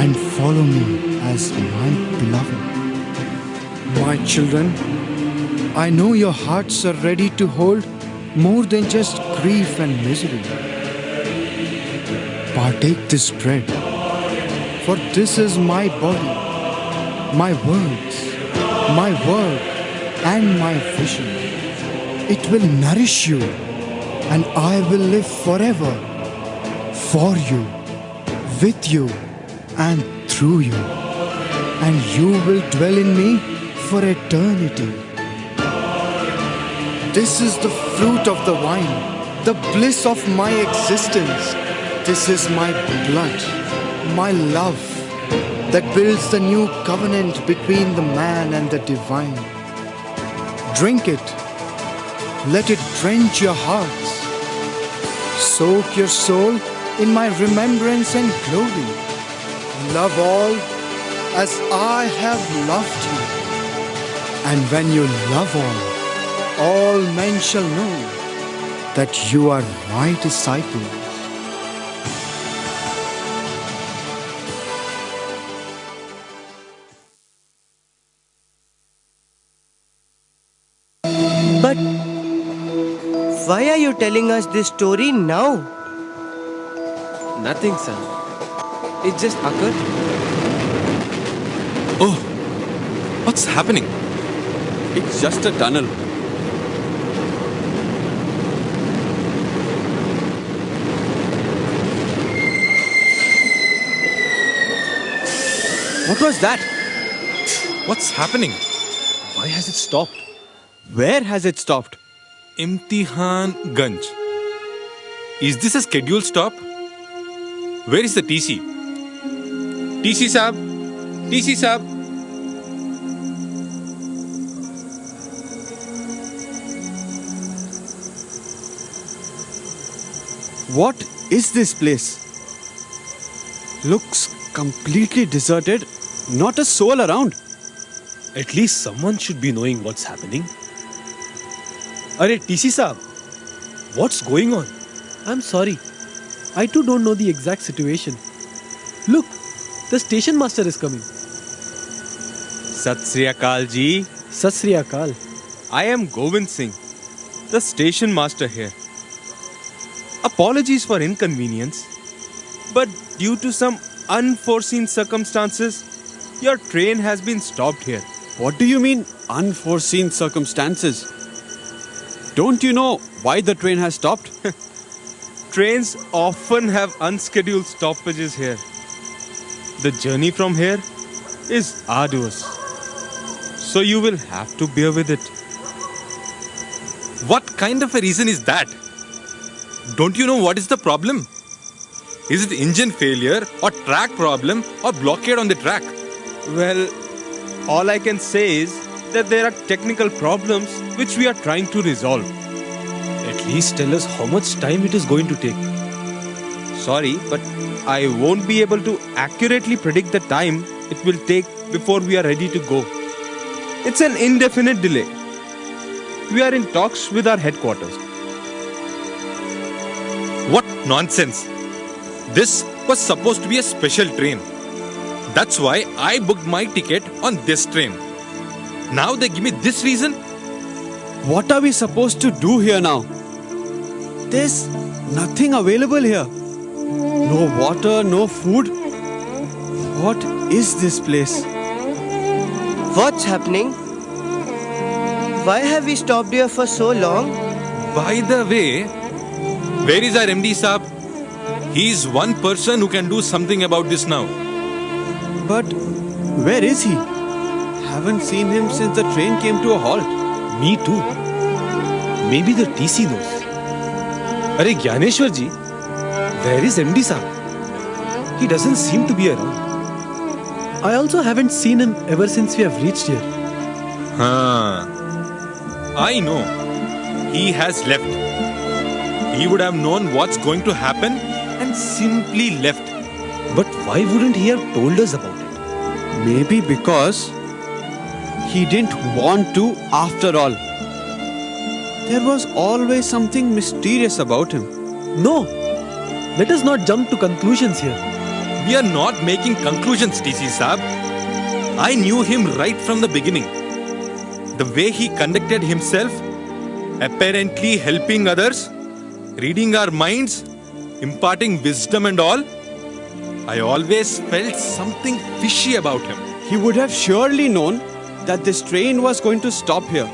and follow me as my beloved. My children, I know your hearts are ready to hold more than just grief and misery. Partake this bread, for this is my body, my words, my word, and my vision. It will nourish you, and I will live forever for you, with you, and through you. And you will dwell in me for eternity. This is the fruit of the vine, the bliss of my existence. This is my blood, my love, that builds the new covenant between the man and the divine. Drink it. Let it drench your hearts. Soak your soul in my remembrance and glory. Love all as I have loved you. And when you love all men shall know that you are my disciple. But why are you telling us this story now? Nothing, son. It just occurred. Oh, what's happening? It's just a tunnel. What was that? What's happening? Why has it stopped? Where has it stopped? Imtihan Ganj. Is this a scheduled stop? Where is the TC? TC Saab? TC Saab? What is this place? Looks completely deserted. Not a soul around. At least someone should be knowing what's happening. Arey TC Saab, what's going on? I'm sorry. I too don't know the exact situation. Look, the station master is coming. Sat Sri Akal ji. Sat Sri Akal. I am Govind Singh, the station master here. Apologies for inconvenience, but due to some unforeseen circumstances, your train has been stopped here. What do you mean, unforeseen circumstances? Don't you know why the train has stopped? Trains often have unscheduled stoppages here. The journey from here is arduous, so you will have to bear with it. What kind of a reason is that? Don't you know what is the problem? Is it engine failure or track problem or blockade on the track? Well, all I can say is that there are technical problems which we are trying to resolve. At least tell us how much time it is going to take. Sorry, but I won't be able to accurately predict the time it will take before we are ready to go. It's an indefinite delay. We are in talks with our headquarters. What nonsense! This was supposed to be a special train. That's why I booked my ticket on this train. Now they give me this reason? What are we supposed to do here now? There's nothing available here. No water, no food. What is this place? What's happening? Why have we stopped here for so long? By the way, where is our MD Saab? He is one person who can do something about this now. But where is he? Haven't seen him since the train came to a halt. Me too. Maybe the TC knows. Arey Gyaneshwar ji, where is MD Saab? He doesn't seem to be around. I also haven't seen him ever since we have reached here. I know. He has left. He would have known what's going to happen and simply left. But why wouldn't he have told us about it? Maybe because he didn't want to after all. There was always something mysterious about him. No, let us not jump to conclusions here. We are not making conclusions, TC Saab. I knew him right from the beginning. The way he conducted himself, apparently helping others, reading our minds, imparting wisdom and all, I always felt something fishy about him. He would have surely known that this train was going to stop here.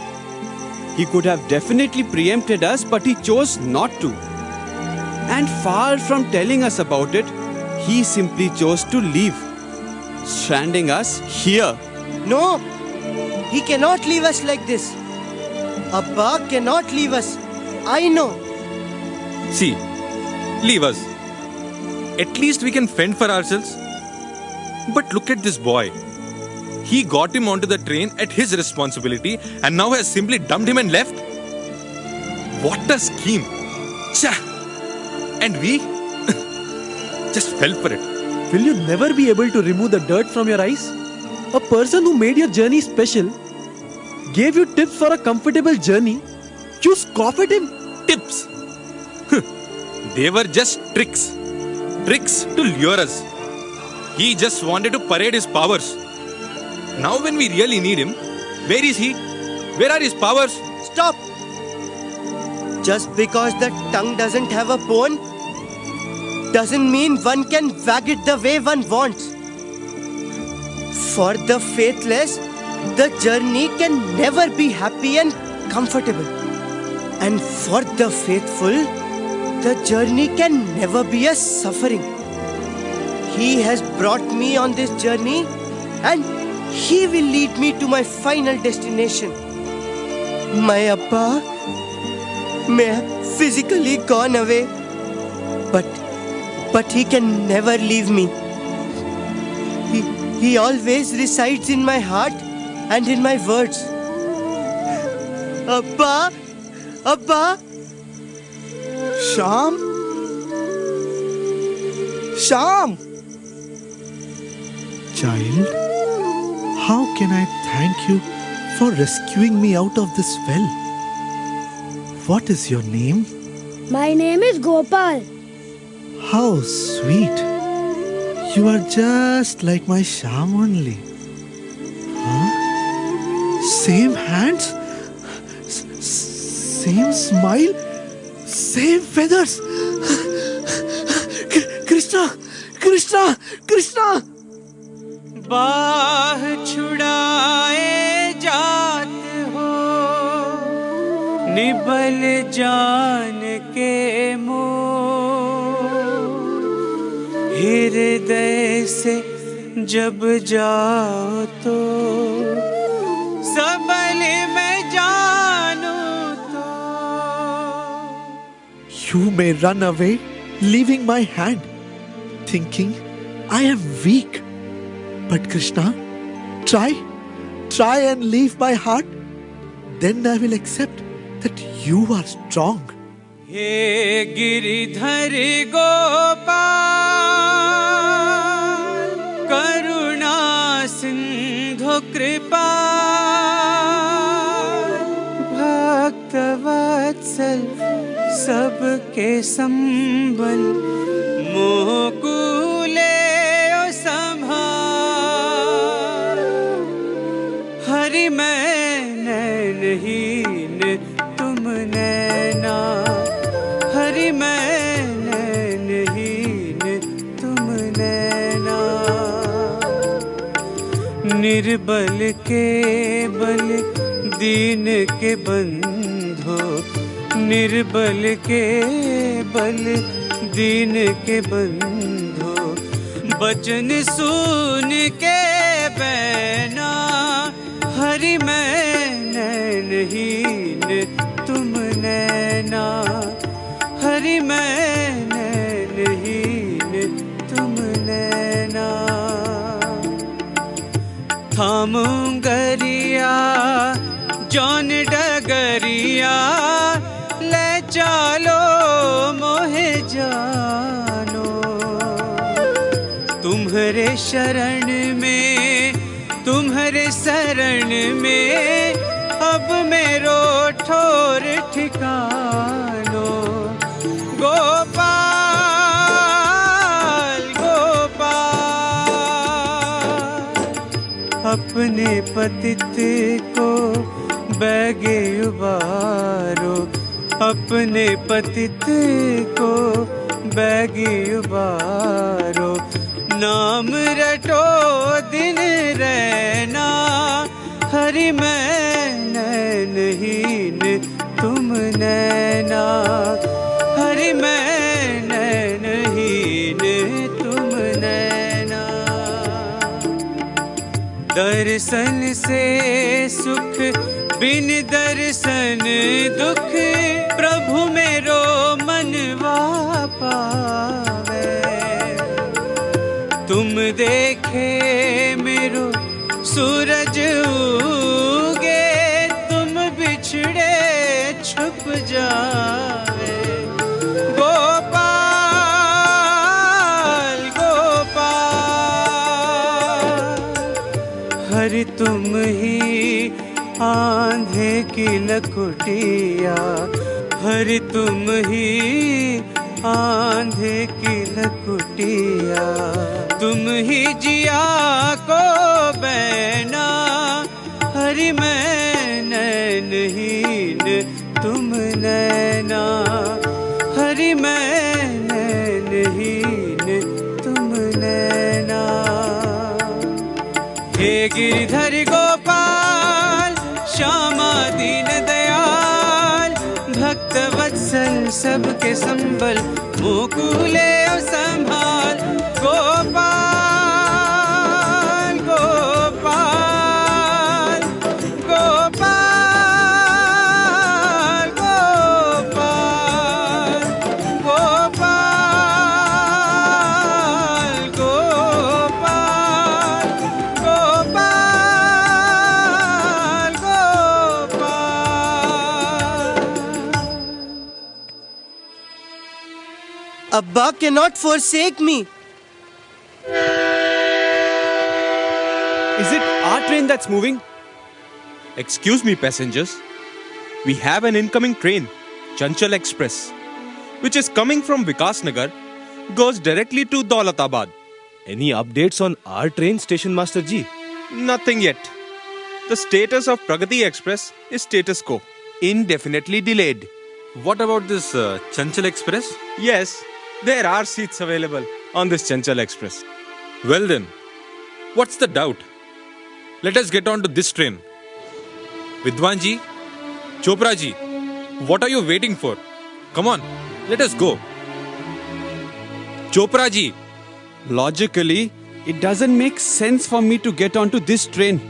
He could have definitely preempted us, but he chose not to. And far from telling us about it, he simply chose to leave, stranding us here. No, He cannot leave us like this. Abba cannot leave us. I know. See, leave us. At least we can fend for ourselves. But look at this boy. He got him onto the train at his responsibility and now has simply dumped him and left. What a scheme. Cha! And we just fell for it. Will you never be able to remove the dirt from your eyes? A person who made your journey special, gave you tips for a comfortable journey, you scoff at him? Tips? They were just tricks. Tricks to lure us. He just wanted to parade his powers. Now when we really need him, where is he? Where are his powers? Stop! Just because the tongue doesn't have a bone, doesn't mean one can wag it the way one wants. For the faithless, the journey can never be happy and comfortable. And for the faithful, the journey can never be a suffering. He has brought me on this journey and He will lead me to my final destination. My Abba may have physically gone away, but he can never leave me. He always resides in my heart and in my words. Abba, Abba. Shyam? Shyam! Child, how can I thank you for rescuing me out of this well? What is your name? My name is Gopal. How sweet. You are just like my Shyam only. Huh? Same hands, same smile, same feathers. Krishna, Krishna, Krishna. बाह छुड़ाए जात हो nibble जान के मोह हृदय से जब जाओ तो सबल में जानू तो. You may run away, leaving my hand, thinking I am weak. But Krishna, try and leave my heart. Then I will accept that you are strong. हे गिरिधर गोपाल करुणा सिंधु कृपा भक्त वत्सल सबके संबल मोह कूले संभाल हरि मैं नैनहीन तुम नैना हरि मैं नैनहीन तुम नैना निर्बल के बल दीन के बंधो निर्बल के बल दीन के बंधो बचन सुन के बैना हरि मैं नैनहीन तुम नैना हरि मैं नैनहीन तुम नैना थामुंगरिया जौन डगरिया ले चालो मोहे जानो तुम्हारे शरण में तुम्हारे शरण में अब मेरो ठोर ठिकानो गोपाल गोपाल अपने पतित को बैगे उबारो अपने पतित को बैगे उबारो नाम रटो दिन रहना हरि मैं नैनहीन तुम नैना हरि मैं नैनहीन तुम नैना दर्शन से सुख बिन दर्शन दुख प्रभु मेरो मनवा पावे तुम देखे मेरो सूरज उगे तुम बिछड़े छुप जावे गोपाल गोपाल हरि तुम ही आंधे की लकुटिया हरि तुम ही आंधे की लकुटिया तुम ही जिया को बैना हरि मैं नैनहीन तुम नैना हरि मैं नैनहीन तुम नैना हे गिरधर गोपाल श्यामा दीन दयाल भक्त वत्सल सबके संबल मुकुले संभाल Gopal Gopal Gopal Gopal Gopal Gopal Gopal Gopal Abba cannot forsake me. Is it our train that's moving? Excuse me, passengers. We have an incoming train, Chanchal Express, which is coming from Vikasnagar, goes directly to Daulatabad. Any updates on our train, Station Master Ji? Nothing yet. The status of Pragati Express is status quo, indefinitely delayed. What about this Chanchal Express? Yes, there are seats available on this Chanchal Express. Well then, what's the doubt? Let us get on to this train. Vidwan ji, Chopra ji, what are you waiting for? Come on, let us go. Chopra ji. Logically, it doesn't make sense for me to get onto this train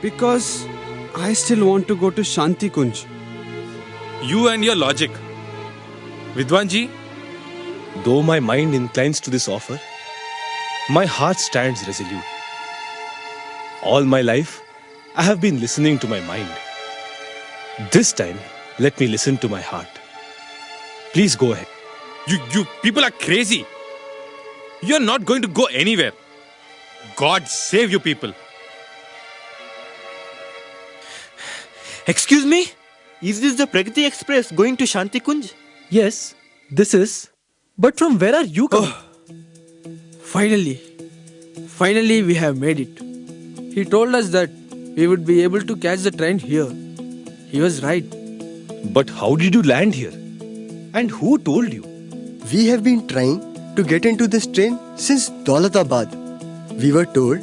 because I still want to go to Shanti Kunj. You and your logic. Vidwan ji, though my mind inclines to this offer, my heart stands resolute. All my life, I have been listening to my mind. This time, let me listen to my heart. Please go ahead. You people are crazy. You're not going to go anywhere. God save you people. Excuse me? Is this the Pragati Express going to Shanti Kunj? Yes, this is. But from where are you coming? Finally we have made it. He told us that we would be able to catch the train here. He was right. But how did you land here? And who told you? We have been trying to get into this train since Daulatabad. We were told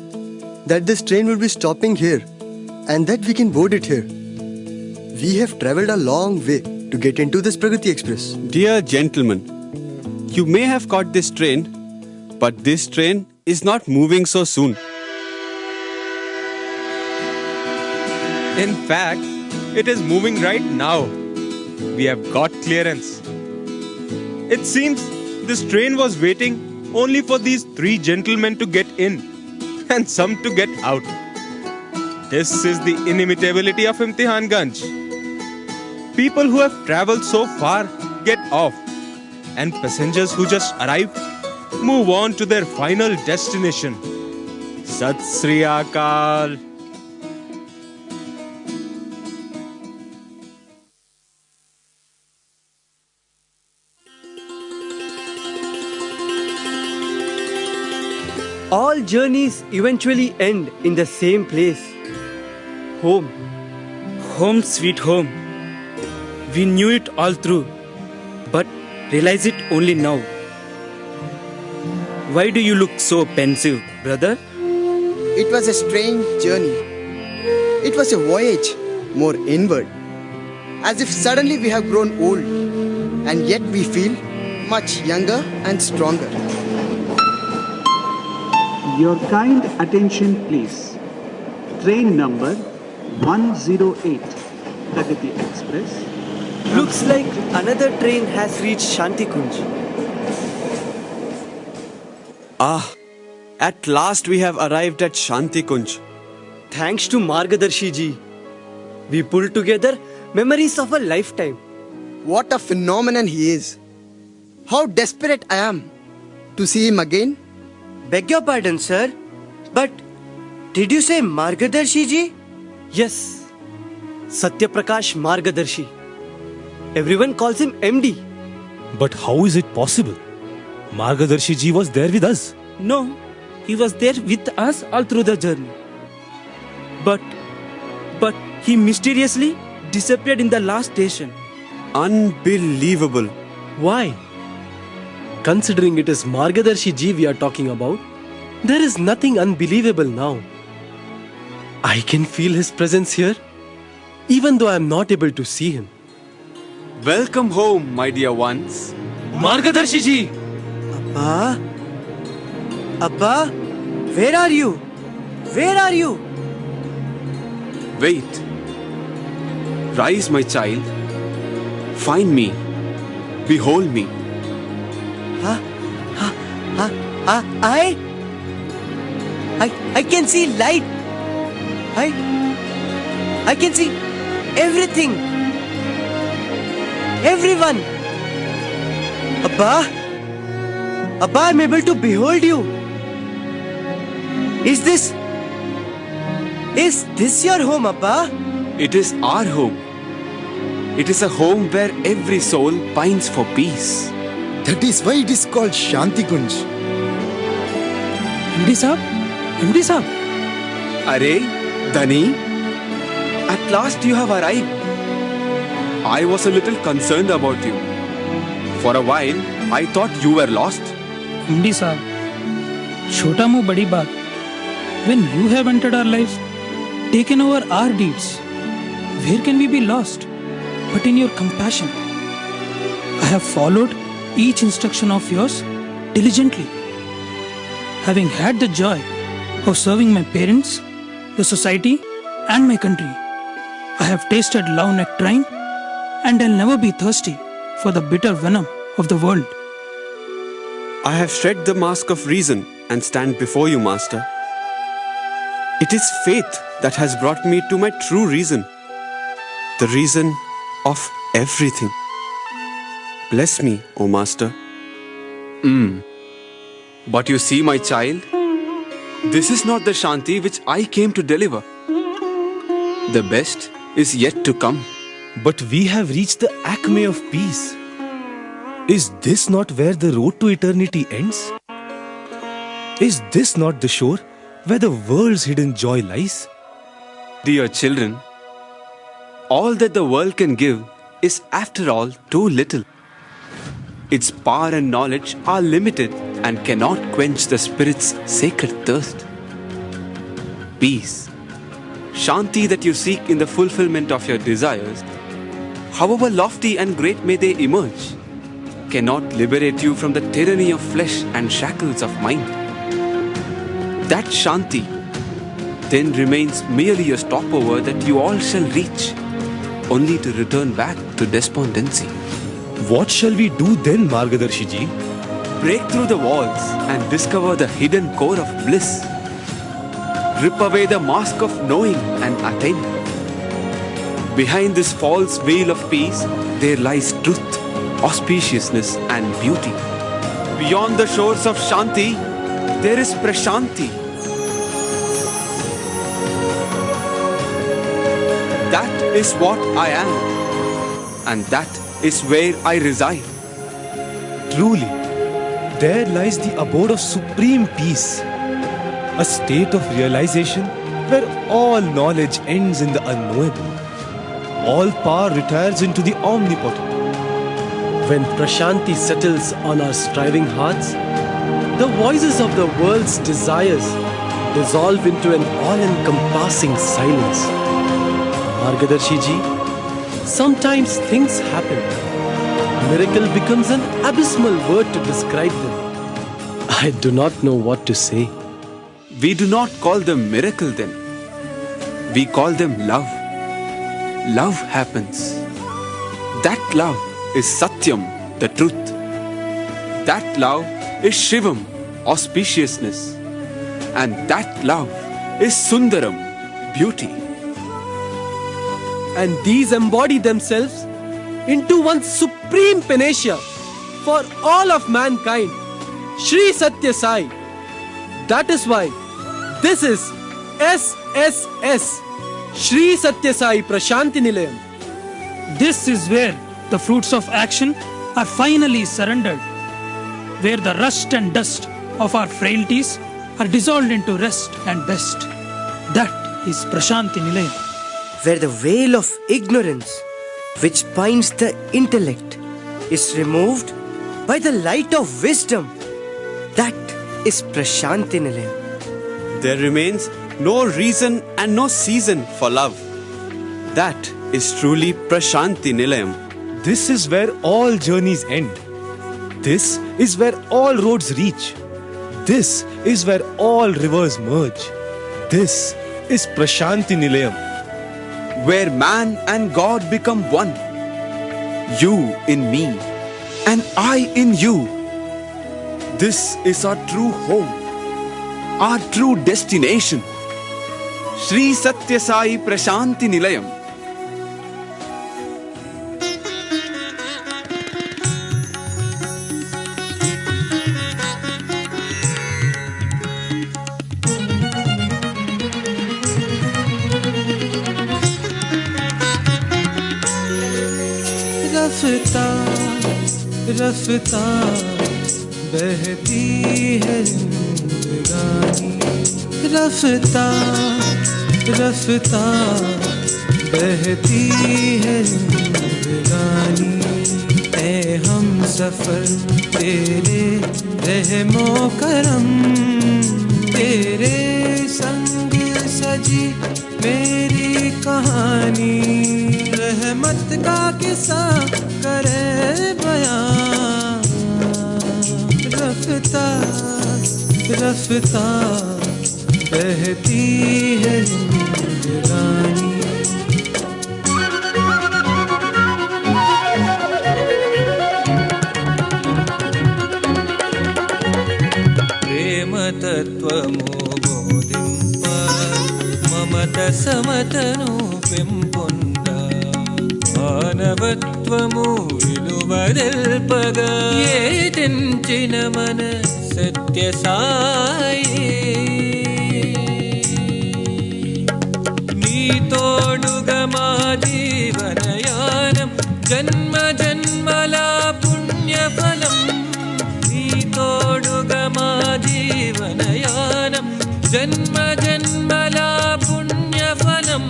that this train will be stopping here and that we can board it here. We have travelled a long way to get into this Pragati Express. Dear gentlemen, you may have caught this train, but this train is not moving so soon. In fact, it is moving right now. We have got clearance. It seems this train was waiting only for these three gentlemen to get in and some to get out. This is the inimitability of Imtihanganj. People who have travelled so far get off, and passengers who just arrive move on to their final destination. Sat Sri Akal. All journeys eventually end in the same place. Home. Home sweet home. We knew it all through, but realize it only now. Why do you look so pensive, brother? It was a strange journey. It was a voyage, more inward. As if suddenly we have grown old, and yet we feel much younger and stronger. Your kind attention, please. train number 108, Pragati Express. Looks like another train has reached Shanti Kunj. Ah, at last we have arrived at Shanti Kunj. Thanks to Margadarshi ji. We pulled together memories of a lifetime. What a phenomenon he is. How desperate I am to see him again. Beg your pardon, sir. But did you say Margadarshi ji? Yes. Satyaprakash Margadarshi. Everyone calls him MD. But how is it possible? Margadarshi ji was there with us. No, he was there with us all through the journey. But he mysteriously disappeared in the last station. Unbelievable. Why? Considering it is Margadarshi ji we are talking about, there is nothing unbelievable now. I can feel his presence here, even though I am not able to see him. Welcome home, my dear ones. Margadarshi ji! Abba? Abba? Where are you? Where are you? Wait. Rise, my child. Find me. Behold me. I can see light. I can see everything. Everyone. Abba, I'm able to behold you. Is this your home, Abba? It is our home. It is a home where every soul pines for peace. That is why it is called Shanti Kunj. MD Saab? MD Saab? Are, Dhani, at last you have arrived. I was a little concerned about you. For a while, I thought you were lost. MD Saab, Chota Muh Badi Baat. When you have entered our lives, taken over our deeds, where can we be lost? But in your compassion, I have followed each instruction of yours diligently. Having had the joy of serving my parents, the society, and my country, I have tasted love nectarine, and I'll never be thirsty for the bitter venom of the world. I have shed the mask of reason and stand before you, Master. It is faith that has brought me to my true reason, the reason of everything. Bless me, O Master. But you see, my child, this is not the Shanti which I came to deliver. The best is yet to come. But we have reached the acme of peace. Is this not where the road to eternity ends? Is this not the shore where the world's hidden joy lies? Dear children, all that the world can give is after all too little. Its power and knowledge are limited and cannot quench the spirit's sacred thirst. Peace, Shanti that you seek in the fulfillment of your desires, however lofty and great may they emerge, cannot liberate you from the tyranny of flesh and shackles of mind. That Shanti then remains merely a stopover that you all shall reach, only to return back to despondency. What shall we do then, Margadarshi ji? Break through the walls and discover the hidden core of bliss. Rip away the mask of knowing and attain. Behind this false veil of peace, there lies truth, auspiciousness and beauty. Beyond the shores of Shanti, there is Prashanti. That is what I am, and that is where I reside. Truly, there lies the abode of supreme peace, a state of realization where all knowledge ends in the unknowable. All power retires into the omnipotent. When Prashanti settles on our striving hearts, the voices of the world's desires dissolve into an all-encompassing silence. Margadarshi ji, sometimes things happen. Miracle becomes an abysmal word to describe them. I do not know what to say. We do not call them miracle then. We call them love. Love happens. That love is Satyam, the truth. That love is Shivam, auspiciousness. And that love is Sundaram, beauty. And these embody themselves into one supreme panacea for all of mankind, Sri Satya Sai. That is why this is SSS, Sri Satya Sai Prashanti Nilayam. This is where the fruits of action are finally surrendered, where the rust and dust of our frailties are dissolved into rest and best. That is Prashanti Nilayam. Where the veil of ignorance which binds the intellect is removed by the light of wisdom. That is Prashanti Nilayam. There remains no reason and no season for love. That is truly Prashanti Nilayam. This is where all journeys end. This is where all roads reach. This is where all rivers merge. This is Prashanti Nilayam. Where man and God become one. You in me and I in you. This is our true home, our true destination. Sri Satya Sai Prashanti Nilayam. रफ्ता रफ्ता बहती है जिंदगानी रफ्ता रफ्ता बहती है जिंदगानी ऐ हम सफर तेरे रहमो करम तेरे संग सजी मेरी कहानी रहमत का किस्सा करे बयां रफ्ता रफ्ता बहती है जिंदगानी प्रेम तत्वमो बोधिंप ममत समतनु पेंपुंड मानवत्वमु विलुवदल्पगा ये तेंचिन मन सत्य साई नीतोडुगा मा जीवनयानम जन्म जन्मला पुण्यफलम नीतोडुगा मा जीवनयानम जन्म जन्मला पुण्यफलम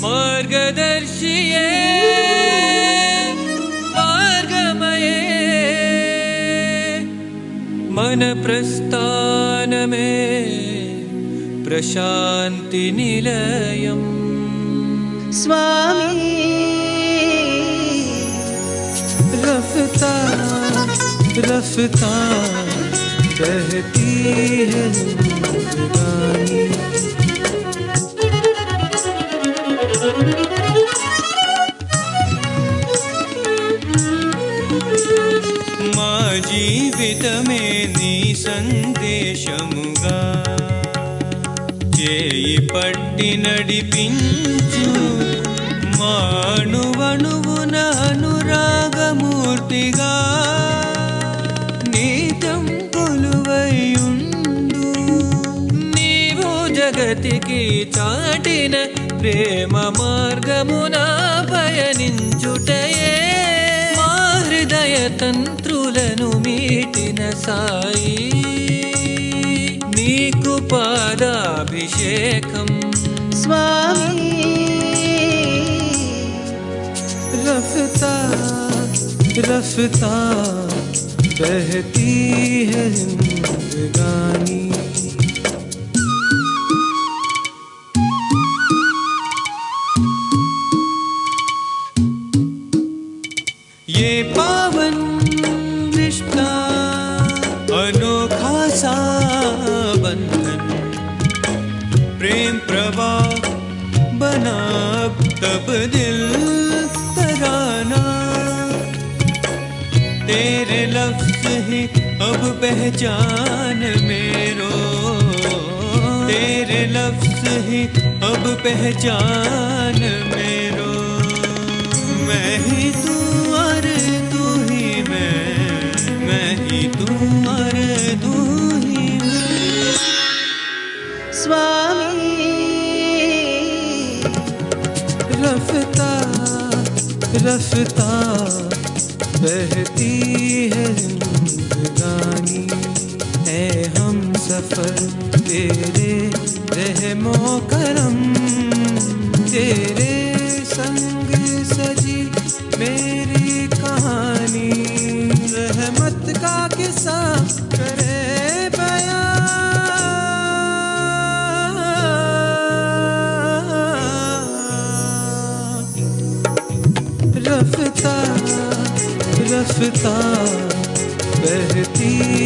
मार्गदर्शिये मार्गमये मन प्रस्थान में प्रशांति निलयम स्वामी रफ्ता रफ्ता बहती है जिंदगानी మా జీవితమే నీ సందేశముగా చేయి పట్టి నడిపించు మాణువణువున అనురాగమూర్తిగా నీతం కొలువైయుండు నీవు జగతికి చాటిన ప్రేమ మార్గమున పయనించుటయే మా హృదయ తంత్రులను మీటిన సాయి నీకు పాదాభిషేకం స్వామి रफ्ता रफ्ता बहती है जिंदगानी ये पावन रिश्ता अनोखा सा बंधन प्रेम प्रवाह बना अब तब दिल तराना। तेरे लफ्ज ही अब पहचान मेरो, तेरे लफ्ज ही अब पहचान मेरो। मैं ही तू और तू ही मैं ही तू और तू ही मैं। स्वामी रफ्ता रफ्ता बहती है जिंदगानी, है हम सफर तेरे रहमो करम। तेरे संग सजी मेरी कहानी, रहमत का किस्सा करे बयां। रफ्ता रफ्ता बहती